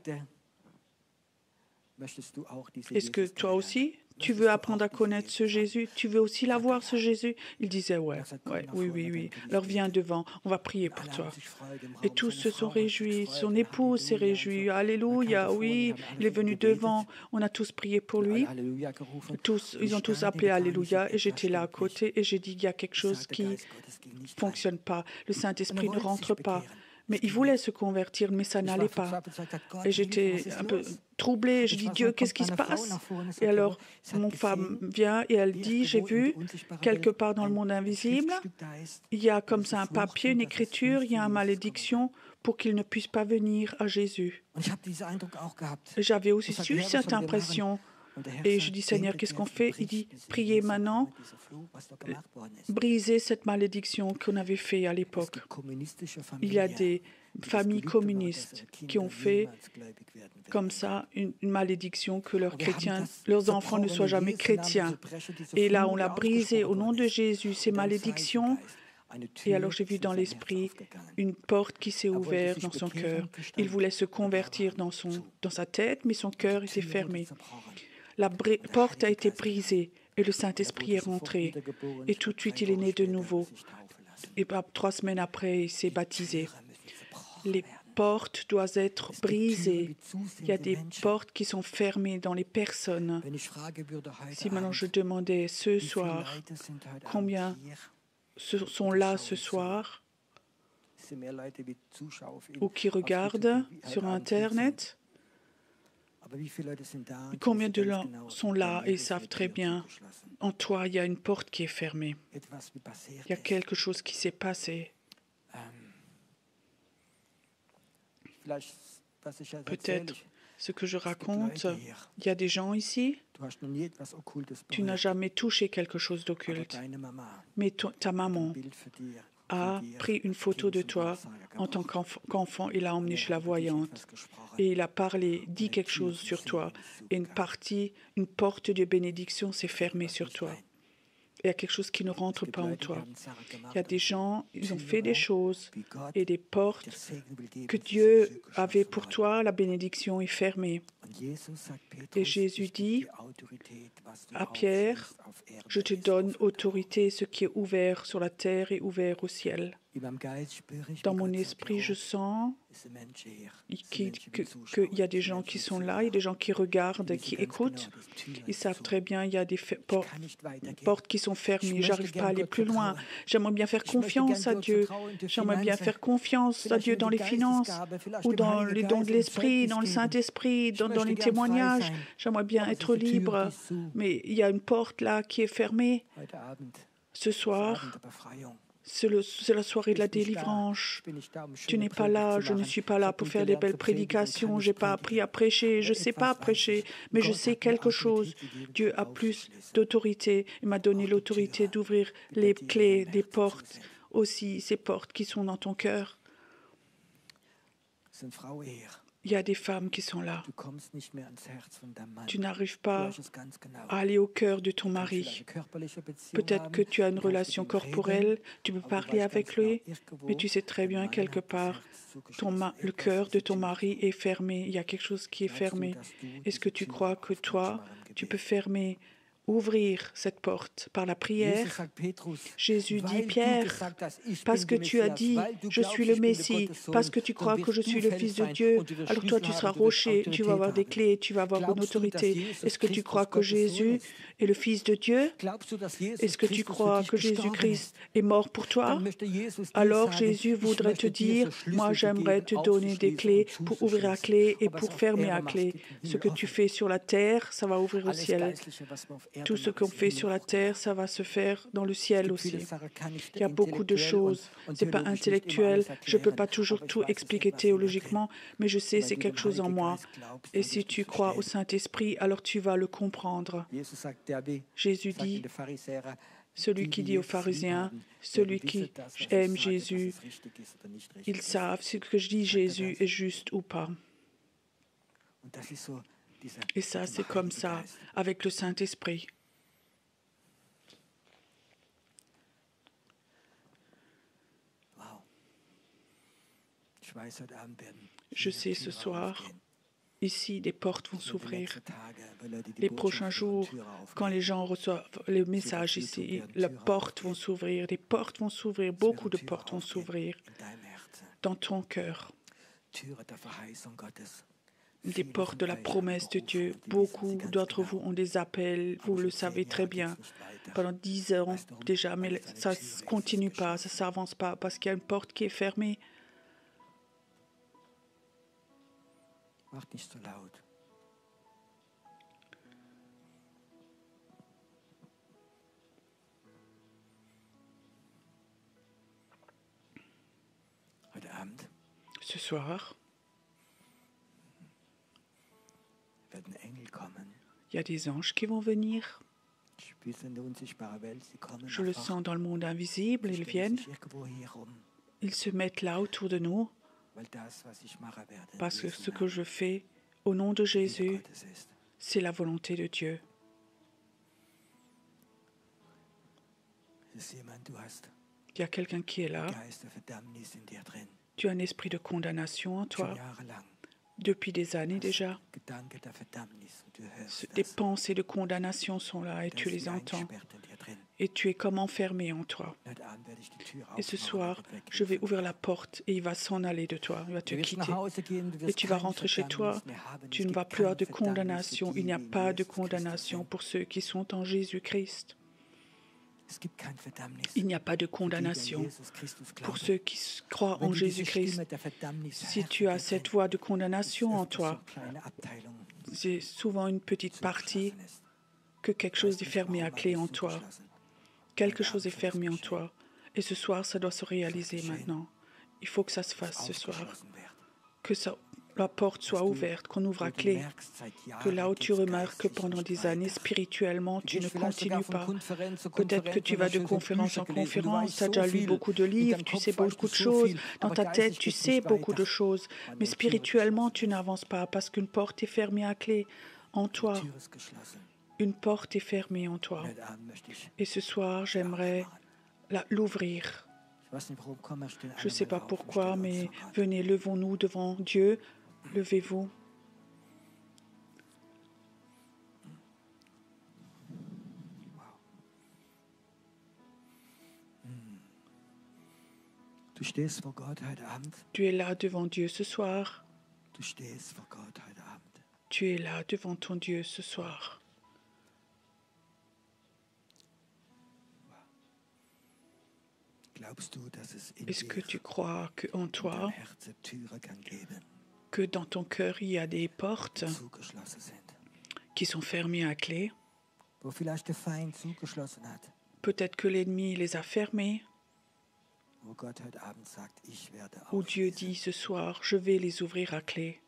est-ce que toi aussi, tu veux apprendre à connaître ce Jésus? Tu veux aussi l'avoir, ce Jésus? Il disait, oui. Alors viens devant, on va prier pour toi. Et tous se sont réjouis. Son épouse s'est réjouie. Alléluia, oui, il est venu devant. On a tous prié pour lui. Ils ont tous appelé Alléluia. Et j'étais là à côté et j'ai dit, il y a quelque chose qui ne fonctionne pas. Le Saint-Esprit ne rentre pas. Mais il voulait se convertir, mais ça n'allait pas. Et j'étais un peu troublée. Je dis, Dieu, qu'est-ce qui se passe? Et alors, mon femme vient et elle dit, j'ai vu quelque part dans le monde invisible, il y a comme ça un papier, une écriture, il y a une malédiction pour qu'il ne puisse pas venir à Jésus. Et j'avais aussi eu cette impression. Et je dis, Seigneur, qu'est-ce qu'on fait? Il dit, priez maintenant, brisez cette malédiction qu'on avait fait à l'époque. Il y a des familles communistes qui ont fait comme ça une malédiction que leurs enfants ne soient jamais chrétiens. Et là, on l'a brisé au nom de Jésus, ces malédictions. Et alors j'ai vu dans l'esprit une porte qui s'est ouverte dans son cœur. Il voulait se convertir dans sa tête, mais son cœur était fermé. La porte a été brisée et le Saint-Esprit est rentré. Et tout de suite, il est né de nouveau. Et 3 semaines après, il s'est baptisé. porte doit être brisée. Il y a des portes qui sont fermées dans les personnes. Si maintenant je demandais ce soir, combien sont là ce soir ou qui regardent sur Internet, combien de gens sont là et savent très bien, en toi, il y a une porte qui est fermée. Il y a quelque chose qui s'est passé. Peut-être ce que je raconte, il y a des gens ici, tu n'as jamais touché quelque chose d'occulte, mais ta maman a pris une photo de toi en tant qu'enfant et l'a emmenée chez la voyante. Et il a parlé, dit quelque chose sur toi. Et une porte de bénédiction s'est fermée sur toi. Il y a quelque chose qui ne rentre pas en toi. Il y a des gens, ils ont fait des choses et des portes que Dieu avait pour toi, la bénédiction est fermée. Et Jésus dit à Pierre, je te donne autorité, ce qui est ouvert sur la terre est ouvert au ciel. Dans mon esprit, je sens qu'il y a des gens qui sont là, il y a des gens qui regardent, qui écoutent. Ils savent très bien, il y a des portes qui sont fermées. Je n'arrive pas à aller plus loin. J'aimerais bien faire confiance à Dieu. J'aimerais bien faire confiance à Dieu dans les finances ou dans les dons de l'Esprit, dans le Saint-Esprit, dans les témoignages. J'aimerais bien être libre. Mais il y a une porte là qui est fermée. Ce soir, c'est la soirée de la délivrance. Tu n'es pas là, je ne suis pas là pour faire des belles prédications, je n'ai pas appris à prêcher, je ne sais pas prêcher, mais je sais quelque chose. Dieu a plus d'autorité. Il m'a donné l'autorité d'ouvrir les clés des portes, aussi ces portes qui sont dans ton cœur. Il y a des femmes qui sont là. Tu n'arrives pas à aller au cœur de ton mari. Peut-être que tu as une relation corporelle, tu peux parler avec lui, mais tu sais très bien quelque part, le cœur de ton mari est fermé. Il y a quelque chose qui est fermé. Est-ce que tu crois que toi, tu peux ouvrir cette porte par la prière? Jésus dit, Pierre, parce que tu as dit, je suis le Messie, parce que tu crois que je suis le Fils de Dieu, alors toi tu seras rocher, tu vas avoir des clés, tu vas avoir une autorité. Est-ce que tu crois que Jésus est le Fils de Dieu? Est-ce que tu crois que Jésus-Christ est mort pour toi? Alors Jésus voudrait te dire, moi j'aimerais te donner des clés pour ouvrir la clé et pour fermer la clé. Ce que tu fais sur la terre, ça va ouvrir au ciel. Tout ce qu'on fait sur la terre, ça va se faire dans le ciel aussi. Il y a beaucoup de choses. Ce n'est pas intellectuel. Je ne peux pas toujours tout expliquer théologiquement, mais je sais c'est quelque chose en moi. Et si tu crois au Saint-Esprit, alors tu vas le comprendre. Jésus dit, celui qui dit aux pharisiens, celui qui aime Jésus, ils savent si ce que je dis Jésus est juste ou pas. Et ça, c'est comme ça, avec le Saint-Esprit. Je sais ce soir, ici, des portes vont s'ouvrir. Les prochains jours, quand les gens reçoivent les messages ici, les portes vont s'ouvrir, des portes vont s'ouvrir, beaucoup de portes vont s'ouvrir dans ton cœur. Des portes de la promesse de Dieu. Beaucoup d'entre vous ont des appels, vous le savez très bien, pendant 10 ans déjà, mais ça ne continue pas, ça ne s'avance pas, parce qu'il y a une porte qui est fermée. Macht nicht so laut. Heute Abend ce soir, werden Engel kommen. Il y a des anges qui vont venir. Je le sens dans le monde invisible, ils viennent. Ils se mettent là autour de nous. Parce que ce que je fais au nom de Jésus, c'est la volonté de Dieu. Il y a quelqu'un qui est là. Tu as un esprit de condamnation en toi. Depuis des années déjà, des pensées de condamnation sont là et tu les entends. et tu es comme enfermé en toi. Et ce soir, je vais ouvrir la porte et il va s'en aller de toi, il va te quitter. Et tu vas rentrer chez toi, tu ne vas plus avoir de condamnation. Il n'y a pas de condamnation pour ceux qui sont en Jésus-Christ. Il n'y a pas de condamnation pour ceux qui croient en Jésus-Christ. Si tu as cette voie de condamnation en toi, c'est souvent une petite partie que quelque chose est fermé à clé en toi. Quelque chose est fermé en toi. Et ce soir, ça doit se réaliser maintenant. Il faut que ça se fasse ce soir. Que la porte soit ouverte, qu'on ouvre à clé. Que là où tu remarques que pendant des années, spirituellement, tu ne continues pas. Peut-être que tu vas de conférence en conférence, tu as déjà lu beaucoup de livres, tu sais beaucoup de choses. Dans ta tête, tu sais beaucoup de choses. Mais spirituellement, tu n'avances pas parce qu'une porte est fermée à clé en toi. Une porte est fermée en toi. Et ce soir, j'aimerais l'ouvrir. Je ne sais pas pourquoi, mais venez, levons-nous devant Dieu. Levez-vous. Tu es là devant Dieu ce soir. Tu es là devant ton Dieu ce soir. Est-ce que tu crois qu'en toi, que dans ton cœur, il y a des portes qui sont fermées à clé? Peut-être que l'ennemi les a fermées. Où Dieu dit ce soir, je vais les ouvrir à clé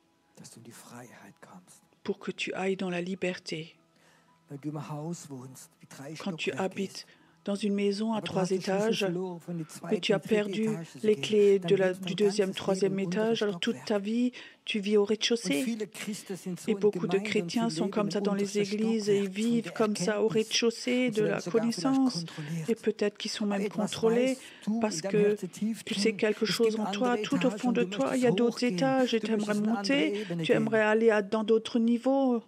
pour que tu ailles dans la liberté. Quand tu habites dans une maison à 3 étages, mais tu as perdu les clés du 2e, 3e étage, alors toute ta vie, tu vis au rez-de-chaussée. Et beaucoup de chrétiens sont comme ça dans les églises et ils vivent comme ça au rez-de-chaussée de la connaissance. Et peut-être qu'ils sont même contrôlés parce que tu sais quelque chose en toi, tout au fond de toi, il y a d'autres étages et tu aimerais monter, tu aimerais aller dans d'autres niveaux.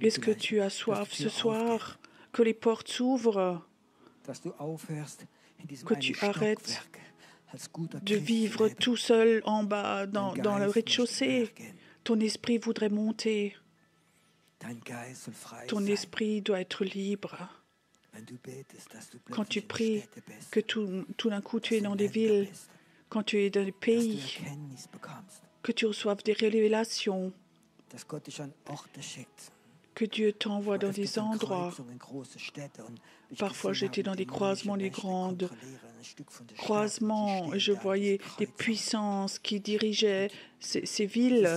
Est-ce que tu as soif ce soir? Que les portes s'ouvrent, que tu arrêtes de vivre tout seul en bas dans le rez-de-chaussée. Ton esprit voudrait monter. Ton esprit doit être libre. Quand tu pries, que tout d'un coup tu es dans des villes, quand tu es dans des pays, que tu reçoives des révélations, que Dieu t'envoie dans des endroits. Parfois, j'étais dans des croisements, des grands croisements, et je voyais des puissances qui dirigeaient ces villes.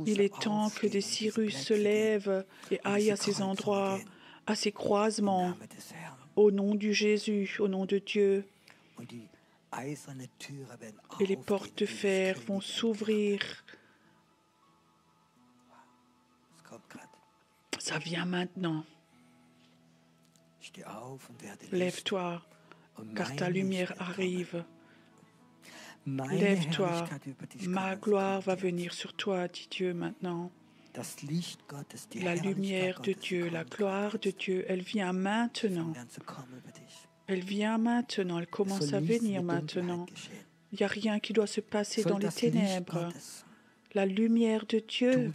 Il est temps que des Cyrus se lèvent et aillent à ces endroits, à ces croisements, au nom du Jésus, au nom de Dieu. Et les portes de fer vont s'ouvrir. Ça vient maintenant. Lève-toi, car ta lumière arrive. Lève-toi, ma gloire va venir sur toi, dit Dieu maintenant. La lumière de Dieu, la gloire de Dieu, elle vient maintenant. Elle vient maintenant, elle commence à venir maintenant. Il n'y a rien qui doit se passer dans les ténèbres. La lumière de Dieu,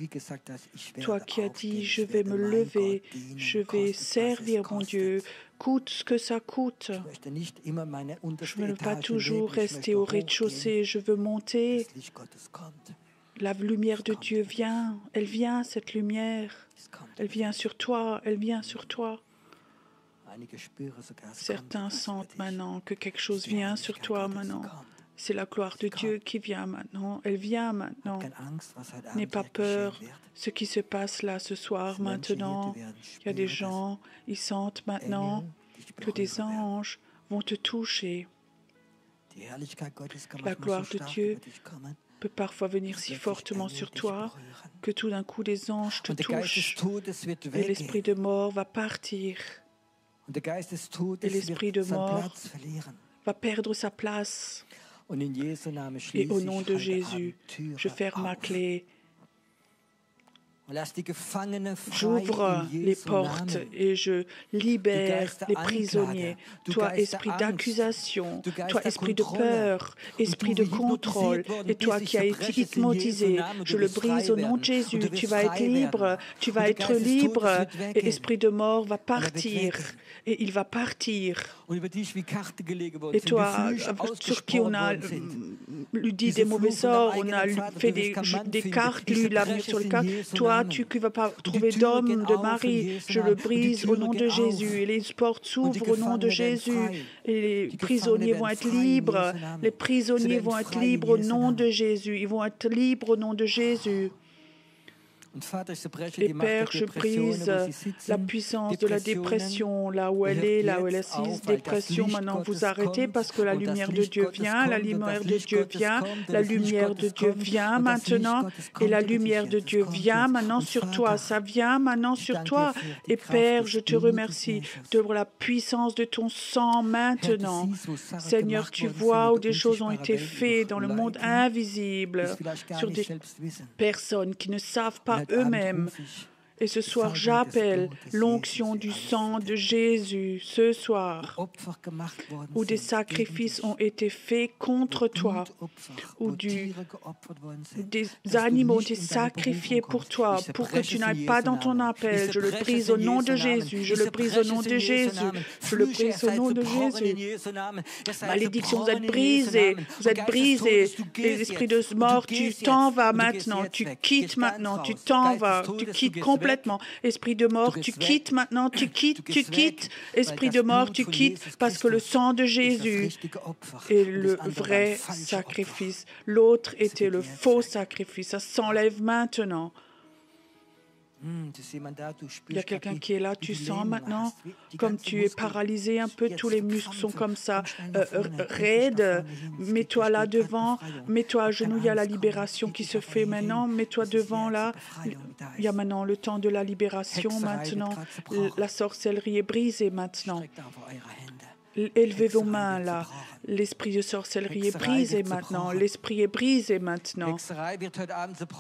toi qui as dit, je vais me lever, je vais servir mon Dieu, coûte ce que ça coûte. Je ne veux pas toujours rester au rez-de-chaussée, je veux monter. La lumière de Dieu vient, elle vient, cette lumière. Elle vient sur toi, elle vient sur toi. Certains sentent maintenant que quelque chose vient sur toi maintenant. C'est la gloire de Dieu qui vient maintenant. Elle vient maintenant. N'aie pas peur. Ce qui se passe là ce soir, maintenant, il y a des gens, ils sentent maintenant que des anges vont te toucher. La gloire de Dieu peut parfois venir si fortement sur toi que tout d'un coup des anges te touchent et l'esprit de mort va partir. Et l'esprit de mort va perdre sa place. Et au nom de Jésus, je ferme ma clé J'ouvre les portes et je libère les prisonniers. Toi, esprit d'accusation, toi, esprit de peur, esprit de contrôle, et toi qui as été hypnotisé, je le brise au nom de Jésus. Tu vas être libre, tu vas être libre, et esprit de mort va partir, et il va partir. Et toi, sur qui on a lui dit des mauvais sorts, on a fait des cartes, lui l'a mis sur le cartes. Toi, tu ne vas pas trouver d'homme, de mari, je le brise au nom de Jésus. Et les portes s'ouvrent au nom de Jésus. Et les prisonniers vont être libres. Les prisonniers vont être libres au nom de Jésus. Ils vont être libres au nom de Jésus. Et Père, je brise la puissance de la dépression, là où elle est assise. Dépression, maintenant vous arrêtez parce que la lumière de Dieu vient, la lumière de Dieu vient, la lumière de Dieu vient maintenant, et la lumière de Dieu vient maintenant sur toi, ça vient maintenant sur toi. Et Père, je te remercie de la puissance de ton sang maintenant. Seigneur, tu vois où des choses ont été faites dans le monde invisible, sur des personnes qui ne savent pas eux-mêmes. Et ce soir, j'appelle l'onction du sang de Jésus, ce soir, où des sacrifices ont été faits contre toi, où des animaux ont été sacrifiés pour toi, pour que tu n'ailles pas dans ton appel. Je le brise au nom de Jésus, je le brise au nom de Jésus, je le brise au nom de Jésus. Malédiction, vous êtes brisés, l'esprit de mort, tu t'en vas maintenant, tu quittes maintenant, tu t'en vas, tu quittes complètement. Esprit de mort, tu quittes maintenant, tu quittes. Esprit de mort, tu quittes, parce que le sang de Jésus est le vrai sacrifice. L'autre était le faux sacrifice. Ça s'enlève maintenant. Il y a quelqu'un qui est là, tu sens maintenant, comme tu es paralysé un peu, tous les muscles sont comme ça, raides. Mets-toi là devant, mets-toi à genoux, il y a la libération qui se fait maintenant, mets-toi devant là. Il y a maintenant le temps de la libération maintenant. La sorcellerie est brisée maintenant. Élevez vos mains là. L'esprit de sorcellerie est brisé maintenant. L'esprit est brisé maintenant.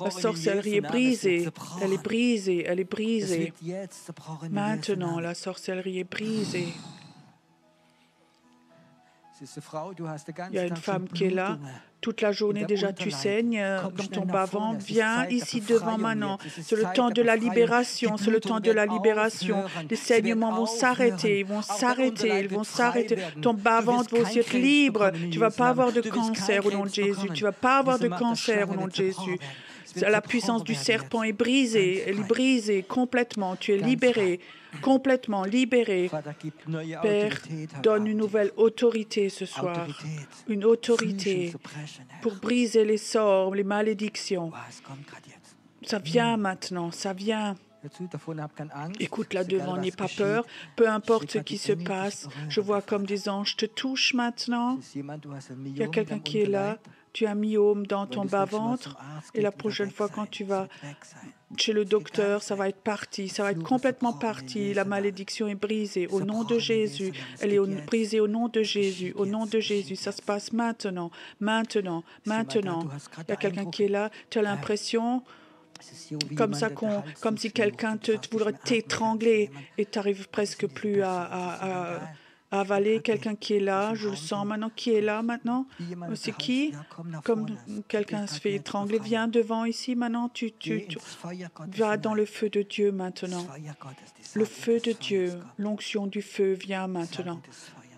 La sorcellerie est brisée. Elle est brisée. Elle est brisée. Maintenant, la sorcellerie est brisée. Il y a une femme qui est là. Toute la journée déjà, tu saignes dans ton bas-ventre. Viens ici devant maintenant. C'est le temps de la libération. C'est le temps de la libération. Les saignements vont s'arrêter. Ils vont s'arrêter. Ils vont s'arrêter. Ton bas-ventre va aussi être libre. Tu ne vas pas avoir de cancer au nom de Jésus. Tu ne vas pas avoir de cancer au nom de Jésus. La puissance du serpent est brisée. Elle est brisée complètement. Tu es libéré. Complètement libéré. Père, donne une nouvelle autorité ce soir. Une autorité pour briser les sorts, les malédictions. Ça vient maintenant, ça vient. Écoute là devant, n'aie pas peur. Peu importe ce qui se passe, je vois comme des anges te touchent maintenant. Il y a quelqu'un qui est là. Tu as un myome dans ton bas-ventre et la prochaine fois quand tu vas chez le docteur, ça va être parti, ça va être complètement parti. La malédiction est brisée au nom de Jésus. Elle est brisée au nom de Jésus, au nom de Jésus. Ça se passe maintenant, maintenant, maintenant. Il y a quelqu'un qui est là, tu as l'impression comme si quelqu'un voudrait t'étrangler et tu n'arrives presque plus à avaler. Quelqu'un qui est là, je le sens maintenant. Qui est là maintenant? C'est qui? Comme quelqu'un se fait étrangler. Viens devant ici maintenant. Tu vas dans le feu de Dieu maintenant. Le feu de Dieu, l'onction du feu vient maintenant.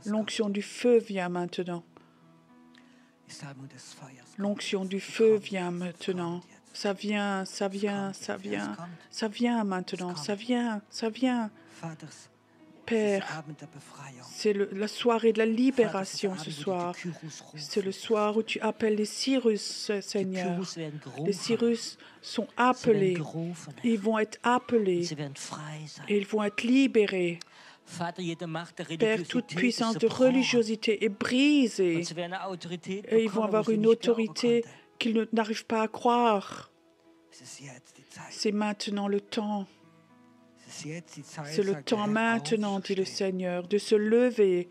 L'onction du feu vient maintenant. L'onction du feu vient maintenant. Ça vient, ça vient, ça vient. Ça vient maintenant, ça vient, ça vient. Père, c'est la soirée de la libération ce soir. C'est le soir où tu appelles les Cyrus, Seigneur. Les Cyrus sont appelés. Ils vont être appelés. Et ils vont être libérés. Père, toute puissance de religiosité est brisée. Et ils vont avoir une autorité qu'ils n'arrivent pas à croire. C'est maintenant le temps. C'est le temps maintenant, dit le Seigneur, de se lever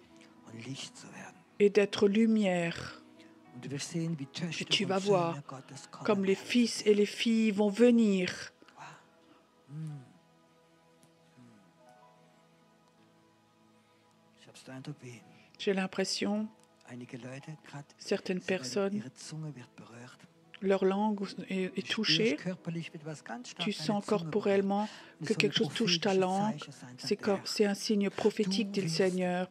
et d'être lumière. Et tu vas voir comme les fils et les filles vont venir. J'ai l'impression, certaines personnes, leur langue est touchée. Tu sens corporellement que quelque chose touche ta langue. C'est un signe prophétique, dit le Seigneur.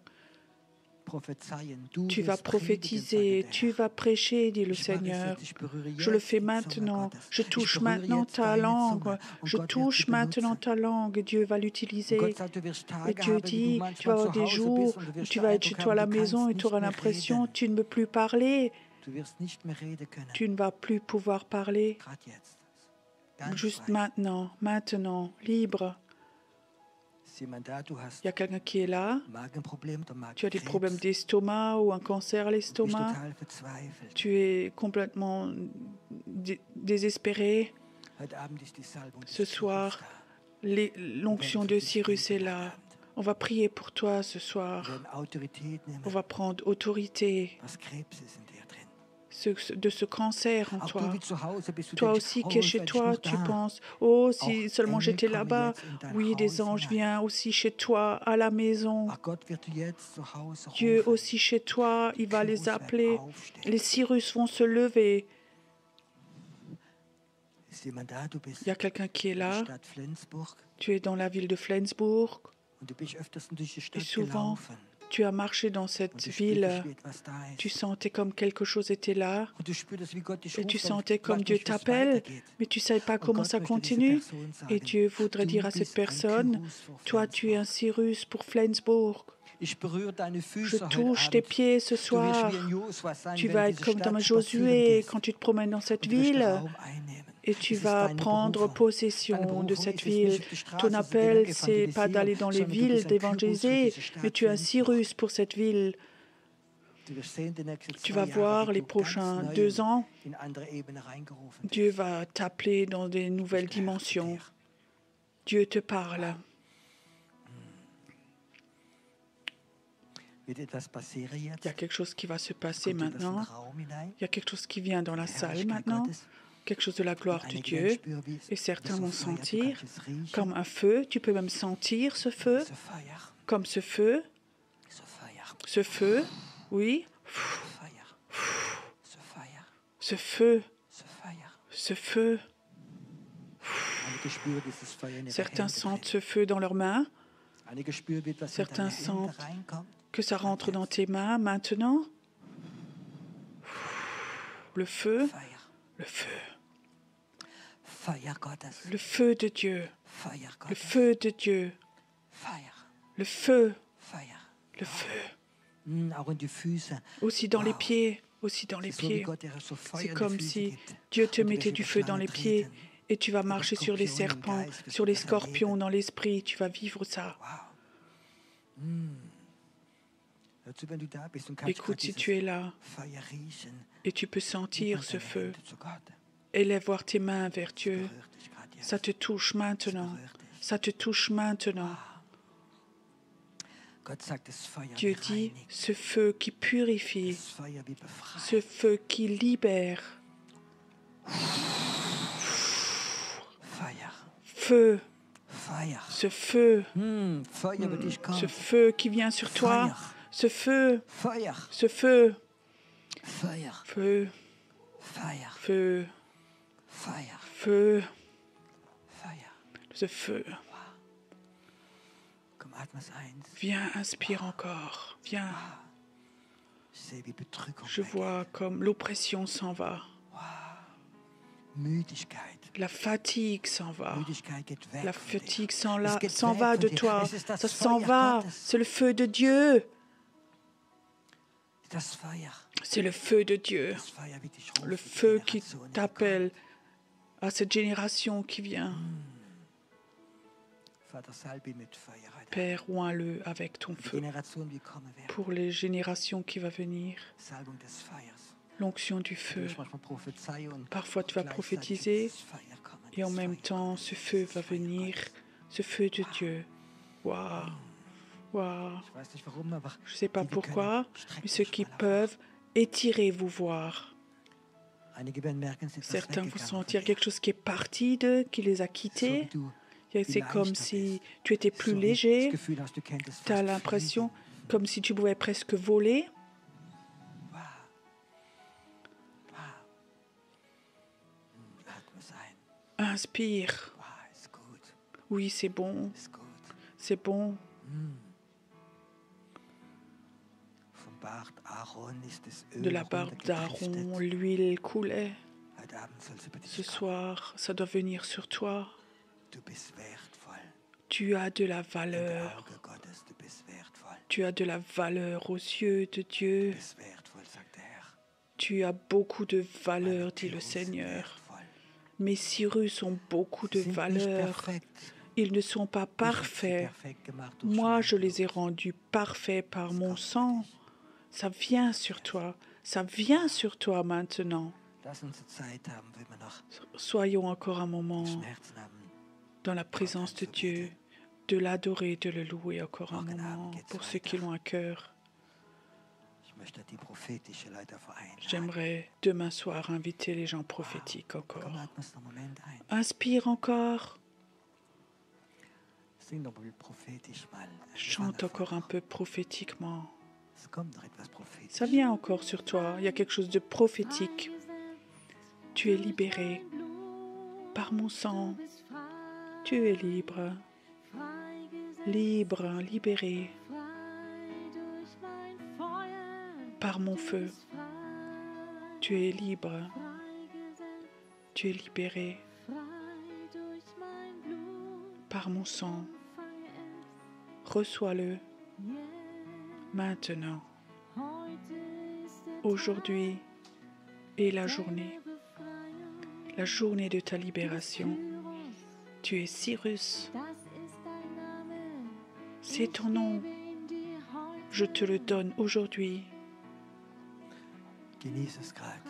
Tu vas prophétiser, tu vas prêcher, dit le Seigneur. Je le fais maintenant. Je touche maintenant ta langue. Je touche maintenant ta langue. Dieu va l'utiliser. Et Dieu dit, tu vas avoir des jours où tu vas être chez toi à la maison et tu auras l'impression, tu ne peux plus parler. Tu ne vas plus pouvoir parler. Juste maintenant, libre. Il y a quelqu'un qui est là. Tu as des problèmes d'estomac ou un cancer à l'estomac. Tu es complètement désespéré. Ce soir, l'onction de Cyrus est là. On va prier pour toi ce soir. On va prendre autorité de ce cancer en toi. Toi aussi qui es chez toi, tu penses, oh, si seulement j'étais là-bas. Oui, des anges viennent aussi chez toi, à la maison. Dieu aussi chez toi, il va les appeler. Les Cyrus vont se lever. Il y a quelqu'un qui est là. Tu es dans la ville de Flensburg. Et souvent, tu as marché dans cette ville, tu sentais comme quelque chose était là, et tu sentais comme Dieu t'appelle, mais tu ne savais pas comment ça continue. Et Dieu voudrait dire à cette personne, toi tu es un Cyrus pour Flensburg. Je touche tes pieds ce soir. Tu vas être comme dans Josué quand tu te promènes dans cette ville. Et tu vas prendre possession de cette ville. Ton appel, c'est pas d'aller dans les villes, d'évangéliser, mais tu es un Cyrus pour cette ville. Tu vas voir les prochains 2 ans, Dieu va t'appeler dans des nouvelles dimensions. Dieu te parle. Il y a quelque chose qui va se passer maintenant. Il y a quelque chose qui vient dans la salle maintenant. Quelque chose de la gloire de Dieu, et certains vont sentir comme un feu. Tu peux même sentir ce feu, comme ce feu, oui, ce feu. Certains sentent ce feu dans leurs mains, certains sentent que ça rentre dans tes mains maintenant. Le feu. Le feu de Dieu. Le feu de Dieu. Le feu. Le feu. Aussi dans les pieds. C'est comme si Dieu te mettait du feu dans les pieds et tu vas marcher sur les serpents, sur les scorpions dans l'esprit. Tu vas vivre ça. Écoute, si tu es là et tu peux sentir ce feu, élève voir tes mains vers Dieu. Ça te touche maintenant. Dieu dit, ce feu qui purifie, ce feu qui libère. Feu. Ce feu. Ce feu qui vient sur toi. Ce feu. Feu. Ce feu. Viens, inspire encore. Viens. Je vois comme l'oppression s'en va. La fatigue s'en va. La fatigue s'en va de toi. Ça s'en va. C'est le feu de Dieu. C'est le feu de Dieu. Le feu qui t'appelle à cette génération qui vient. Père, oins-le avec ton feu pour les générations qui vont venir. L'onction du feu. Parfois, tu vas prophétiser et en même temps, ce feu va venir, ce feu de Dieu. Waouh! Waouh! Je ne sais pas pourquoi, mais ceux qui peuvent, étirez-vous voir. Certains vont sentir quelque chose qui est parti d'eux, qui les a quittés. C'est comme si tu étais plus léger. Tu as l'impression comme si tu pouvais presque voler. Atme es ein. Inspire. Ist gut. Oui, c'est bon. Ist gut. C'est bon. Vom Bart Aaron ist das De Öl la barbe runtergedriftet. d'Aaron, l'huile coulait. Heute Abend soll es über dich Ce kommen. soir, ça doit venir sur toi. Du bist wertvoll. Tu as de la In der valeur. Auge Gottes, du bist wertvoll. Tu as de la valeur aux yeux de Dieu. Du bist wertvoll, sagt der Herr. Tu as beaucoup de valeur, Meine dit le Tiere sind Seigneur. wertvoll. Mes Cyrus ont beaucoup de Sie sind nicht valeur. perfekt. Ils ne sont pas Ich habe sie parfaits. perfekt gemacht durch Moi, mein je les ai Blut. rendus parfaits par Das mon kommt für sang. dich. Ça vient sur toi. Ça vient sur toi maintenant. Lass uns eine Zeit haben, wenn wir noch Soyons encore un moment Schmerzen haben. dans la présence de Dieu, de l'adorer, de le louer encore un moment pour ceux qui l'ont à cœur. Ich möchte die prophetische Leiter vereinladen. J'aimerais demain soir inviter les gens prophétiques encore. Komm, atme es noch einen Moment ein. Inspire encore, Sing doch mal prophetisch mal. chante encore un peu prophétiquement. Es kommt noch etwas prophetisch. Ça vient encore sur toi, il y a quelque chose de prophétique. Tu es libéré par mon sang. Tu es libre, libre, libéré par mon feu. Tu es libre, tu es libéré par mon sang. Reçois-le maintenant. Aujourd'hui est la journée de ta libération. Tu es Cyrus, c'est ton nom. Je te le donne aujourd'hui. Genieße es gerade.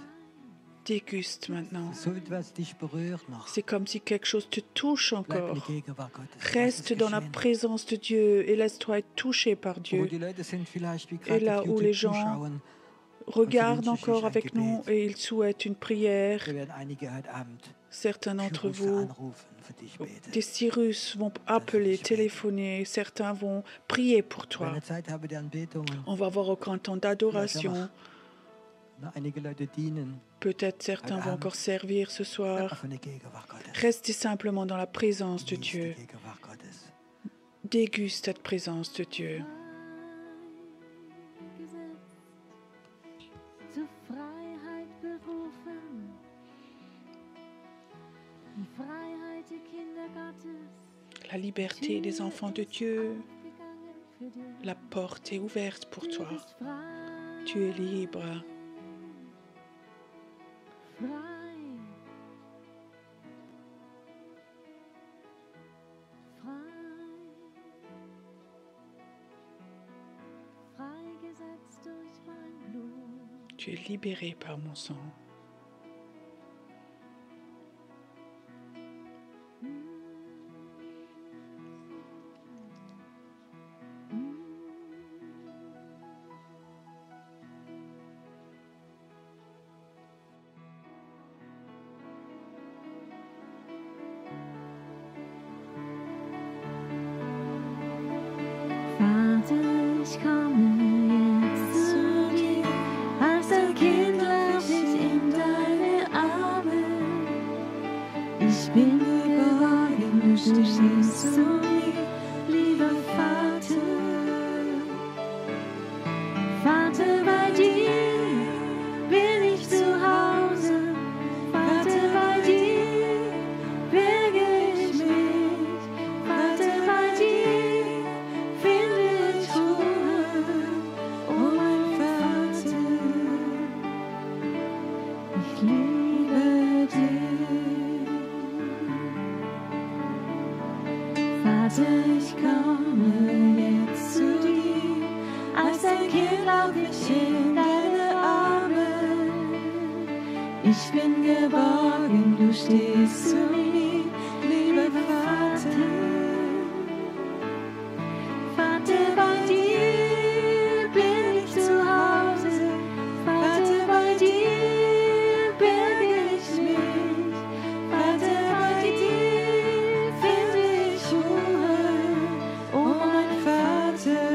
Déguste maintenant. So etwas dich berührt noch. C'est comme si quelque chose te touche Bleib in encore. der Gegenwart Gottes. Lass es Reste dans la geschehen. présence de Dieu et laisse-toi être touché par Wo Dieu. die Leute sind vielleicht wie Et gerade là auf où YouTube les gens zuschauen. regardent encore avec nous et ils souhaitent une prière. Wir werden einige heute Abend Certains d'entre Kyros vous, anrufen, für dich beten. des Cyrus, vont appeler, téléphoner. Certains vont prier pour Wenn toi. ihr Zeit habt, der Anbetungen, On va avoir encore un temps d'adoration. einige Leute dienen. Peut-être certains vont encore servir ce Bleib soir. auf in der Gegenwart Gottes. Restez simplement dans la présence de Genieß die Dieu. Gegenwart Gottes. Déguste cette présence de Dieu. Zur Freiheit berufen, die Freiheit der Kinder Gottes. La liberté des enfants de Dieu. Aufgegangen für dich. La porte est ouverte pour Du toi. bist frei, Tu es libre. frei. Frei. Freigesetzt durch mein Blut. Tu es libéré par mon sang. Vater, ich komme jetzt zu dir, als ein Kind lauf ich in deine Arme. Ich bin geborgen, du stehst zu mir, lieber Vater. Vater, bei dir bin ich zu Hause. Vater, bei dir berge ich mich. Vater, bei dir finde ich Ruhe. Oh mein Vater, ich liebe dich. Vater, ich komme jetzt zu dir. Als ein Kind lauf ich in deine Arme. Ich bin geborgen, du stehst zu mir, lieber Vater. Vater, bei dir bin ich zu Hause. Vater, bei dir berge ich mich. Vater, bei dir finde ich Ruhe. Oh mein Vater,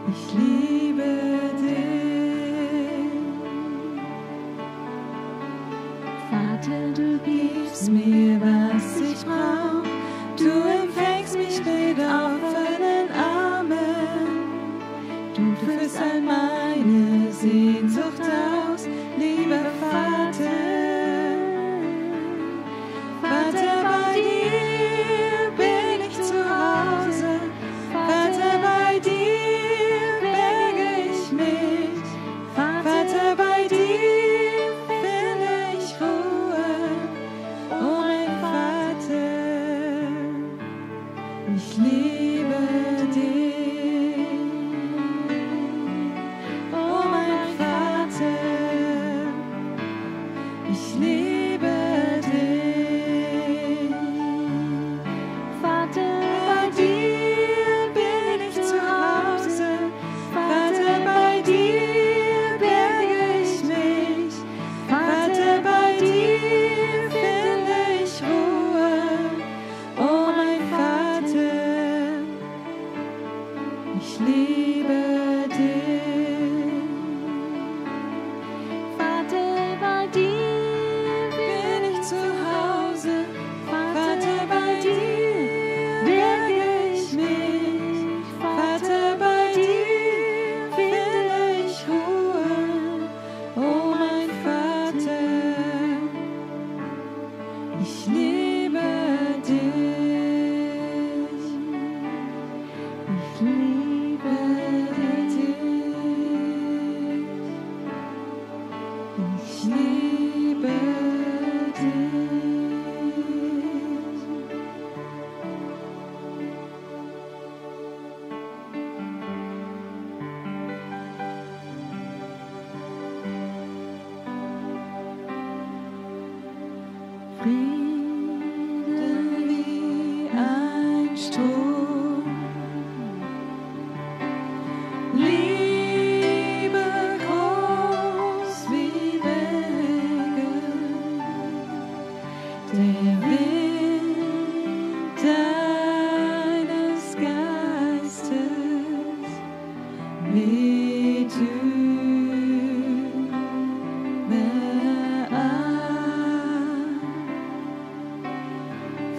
Ich liebe dich. Vater, du gibst mir, was ich brauch. Du empfängst mich mit offenen Armen. Du füllst all meine Sehnsucht aus, lieber Vater. Vater, bei dir bin ich zu Hause. Vater, bei dir berge ich mich. Vater, bei dir finde ich Ruhe. Oh mein Vater, ich liebe dich. Oh mein Vater, ich liebe dich. Vater, bei dir bin ich zu Hause. Vater, bei dir berge ich mich. Vater, bei dir finde ich Ruhe. Oh mein Vater, ich liebe dich. Vater, bei dir bin ich zu Hause. Vater, bei dir berge ich mich. Vater, bei dir finde ich Ruhe. Oh mein Vater, ich liebe dich. Ich liebe dich. Ich liebe dich. Friede wie ein Strom, Liebe groß wie Berge, der Wind deines Geistes weht überall.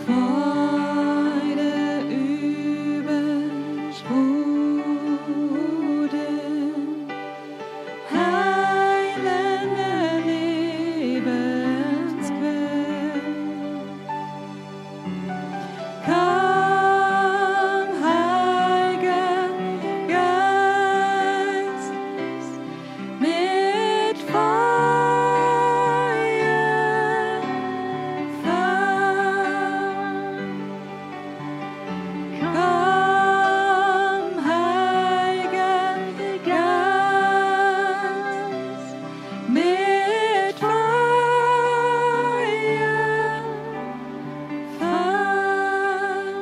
Freude übersprudeln, heilende Lebensquell. Komm, Heiliger Geist, mit Feuer fahren. Komm, Heiliger Geist, mit Feuer fahren.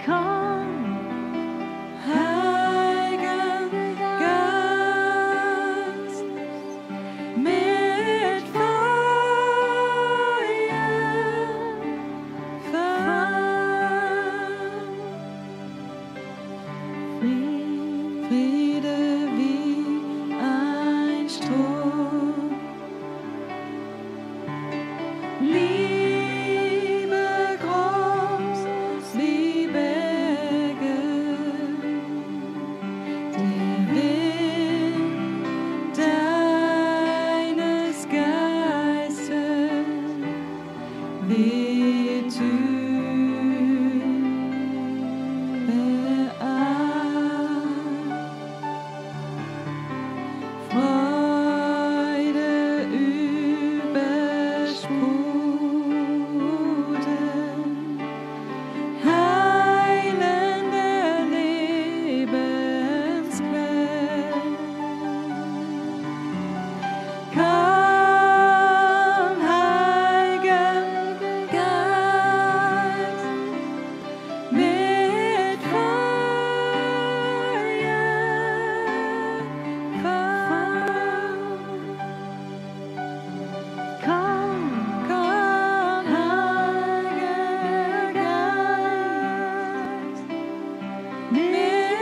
Komm, Heiliger Geist, mit Feuer fahren. Friede wie ein Strom, Liebe groß wie Berge, der Wind deines Geistes weht überall. Freude übersprudeln, heilende Lebensquell. Komm, Heiliger Geist, mit Feuer fahren. Komm, Heiliger Geist, mit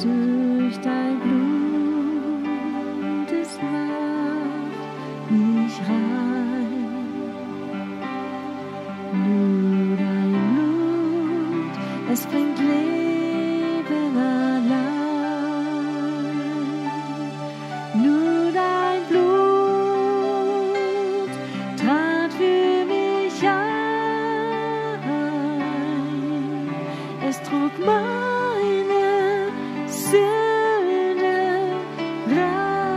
durch dein Blut, es macht mich rein. Nur dein Blut, es bringt Leben allein. Nur dein Blut trat für mich ein. Es trug meine Sünde rein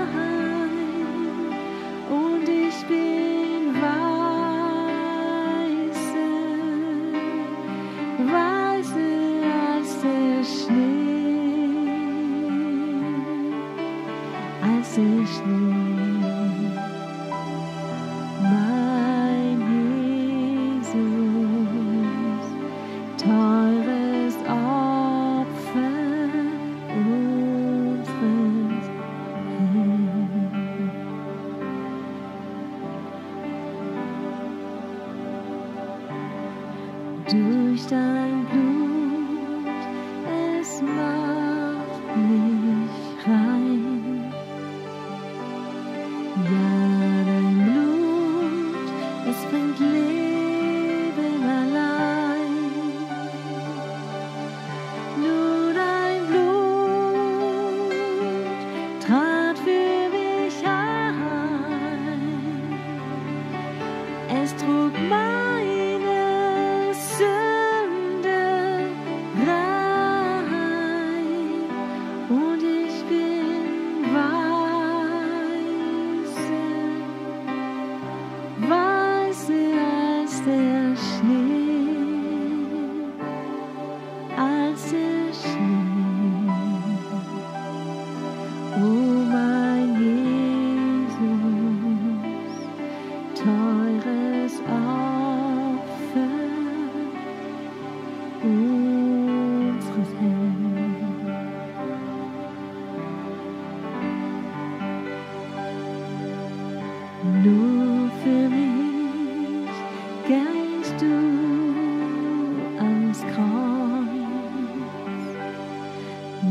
und ich bin weißer als der Schnee, als der Schnee. Mein Jesus, teures Opfer unseres Herrn. Durch dein Blut, es macht mich rein. Ja, dein Blut, es bringt Leben allein. Nur dein Blut trat für mich ein. Es trug meine Sünde rein und ich bin weißer als der Schnee, als der Schnee. Oh mein Jesus, teures Opfer unseres Herrn. Nur für mich gingst du ans Kreuz.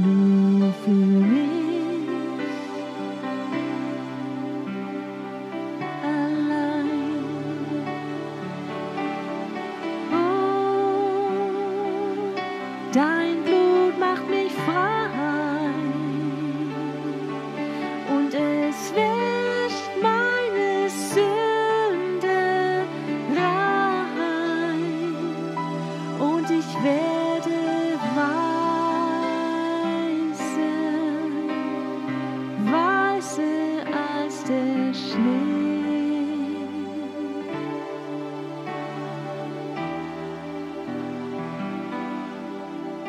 Nur für mich allein. Oh, dein Blut macht mich frei und es wäscht meine Sünde rein und ich werde weißer als der Schnee.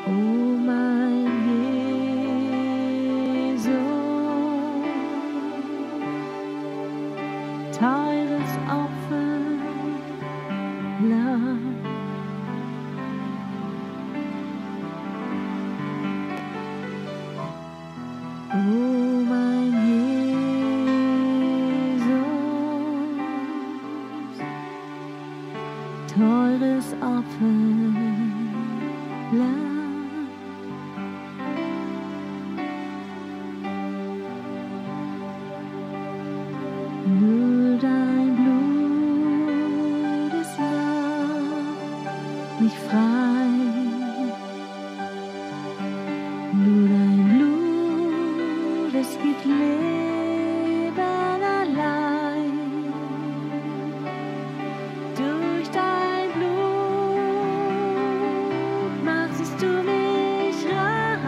Oh mein Jesus, teures Opfer, Lamm. Oh mein Jesus, teures Opfer, Lamm. Nur dein Blut, es macht mich frei. Nur dein Blut, es gibt Leben allein. Durch dein Blut machst du mich rein,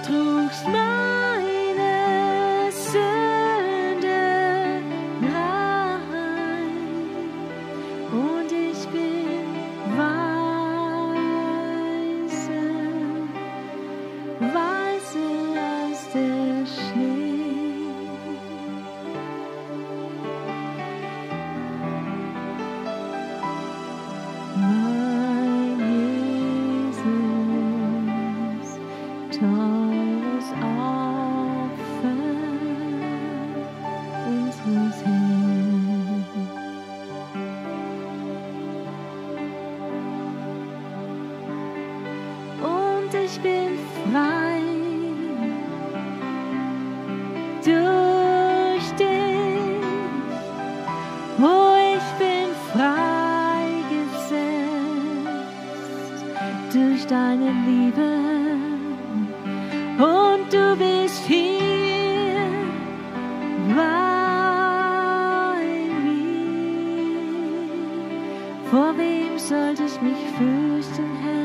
trugst meine Sünde rein und ich bin weißer ich bin frei durch dich. Oh, ich bin freigesetzt durch deine Liebe. Und du bist hier bei mir. Vor wem sollte ich mich fürchten, Herr?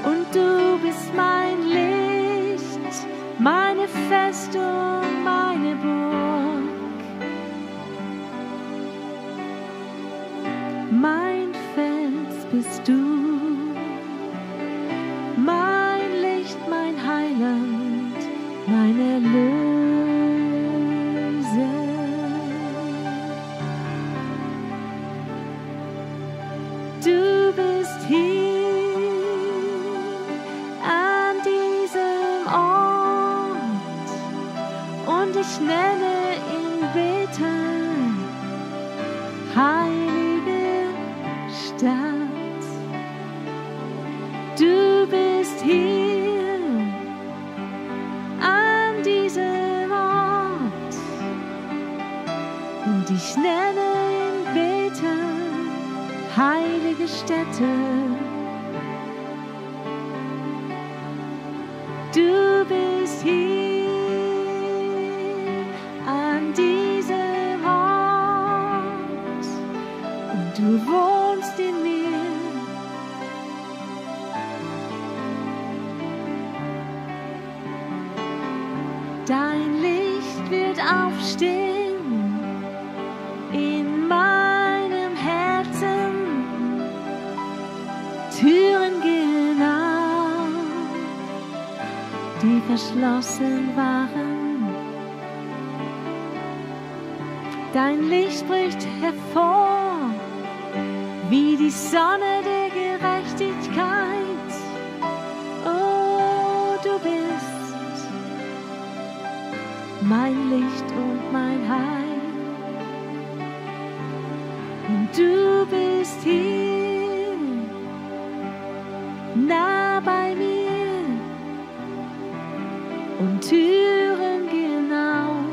Und du bist mein Licht, meine Festung, meine Burg. Mein Fels bist du, mein Licht, mein Heiland, mein Erlöser. Du bist hier an diesem Ort und ich nenne ihn Bethel, heilige Stadt. Du bist hier an diesem Ort und ich nenne ihn Bethel, heilige Stätte. Du bist hier an diesem Ort und du wohnst in mir. Dein Licht wird aufstehen in meinem Herzen. Türen gehen auf, die verschlossen waren. Dein Licht bricht hervor, wie die Sonne der Gerechtigkeit. Oh, du bist mein Licht und mein Heil. Und du bist hier, nah bei mir. Und Türen gehen auf,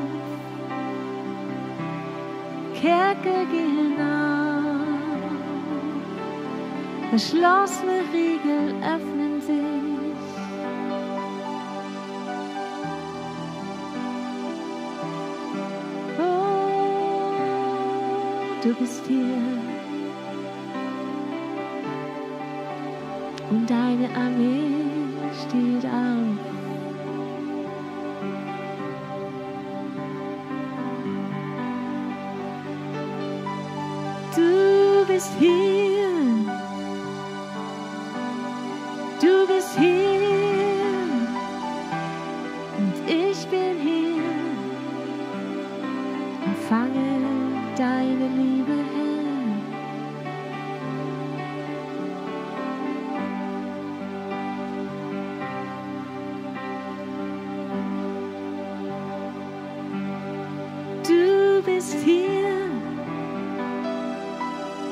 Kerker gehen auf, verschlossene Riegel öffnen sich. Oh, du bist hier und deine Armee steht auf. Du bist hier, du bist hier und ich bin hier. Empfange deine Liebe, Herr. Du bist hier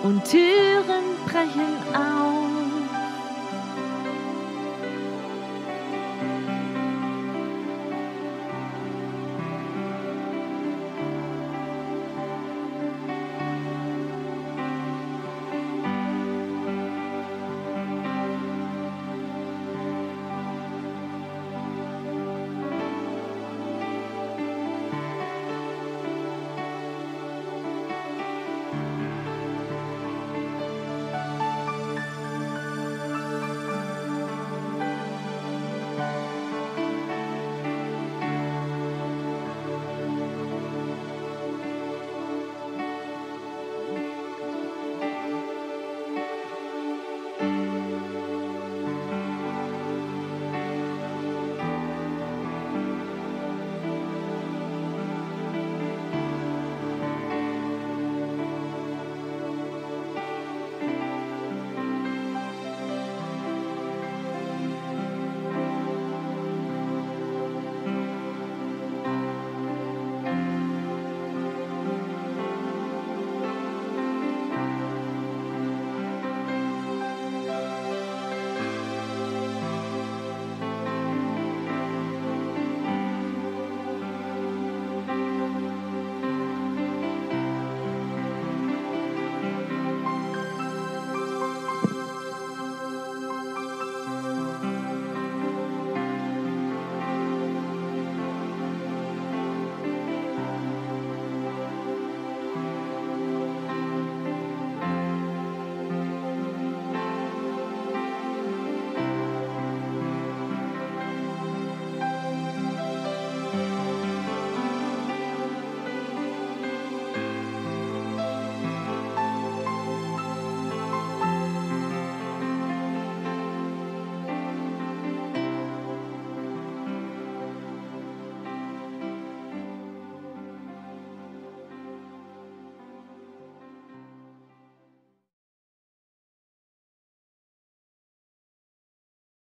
und Türen brechen auf.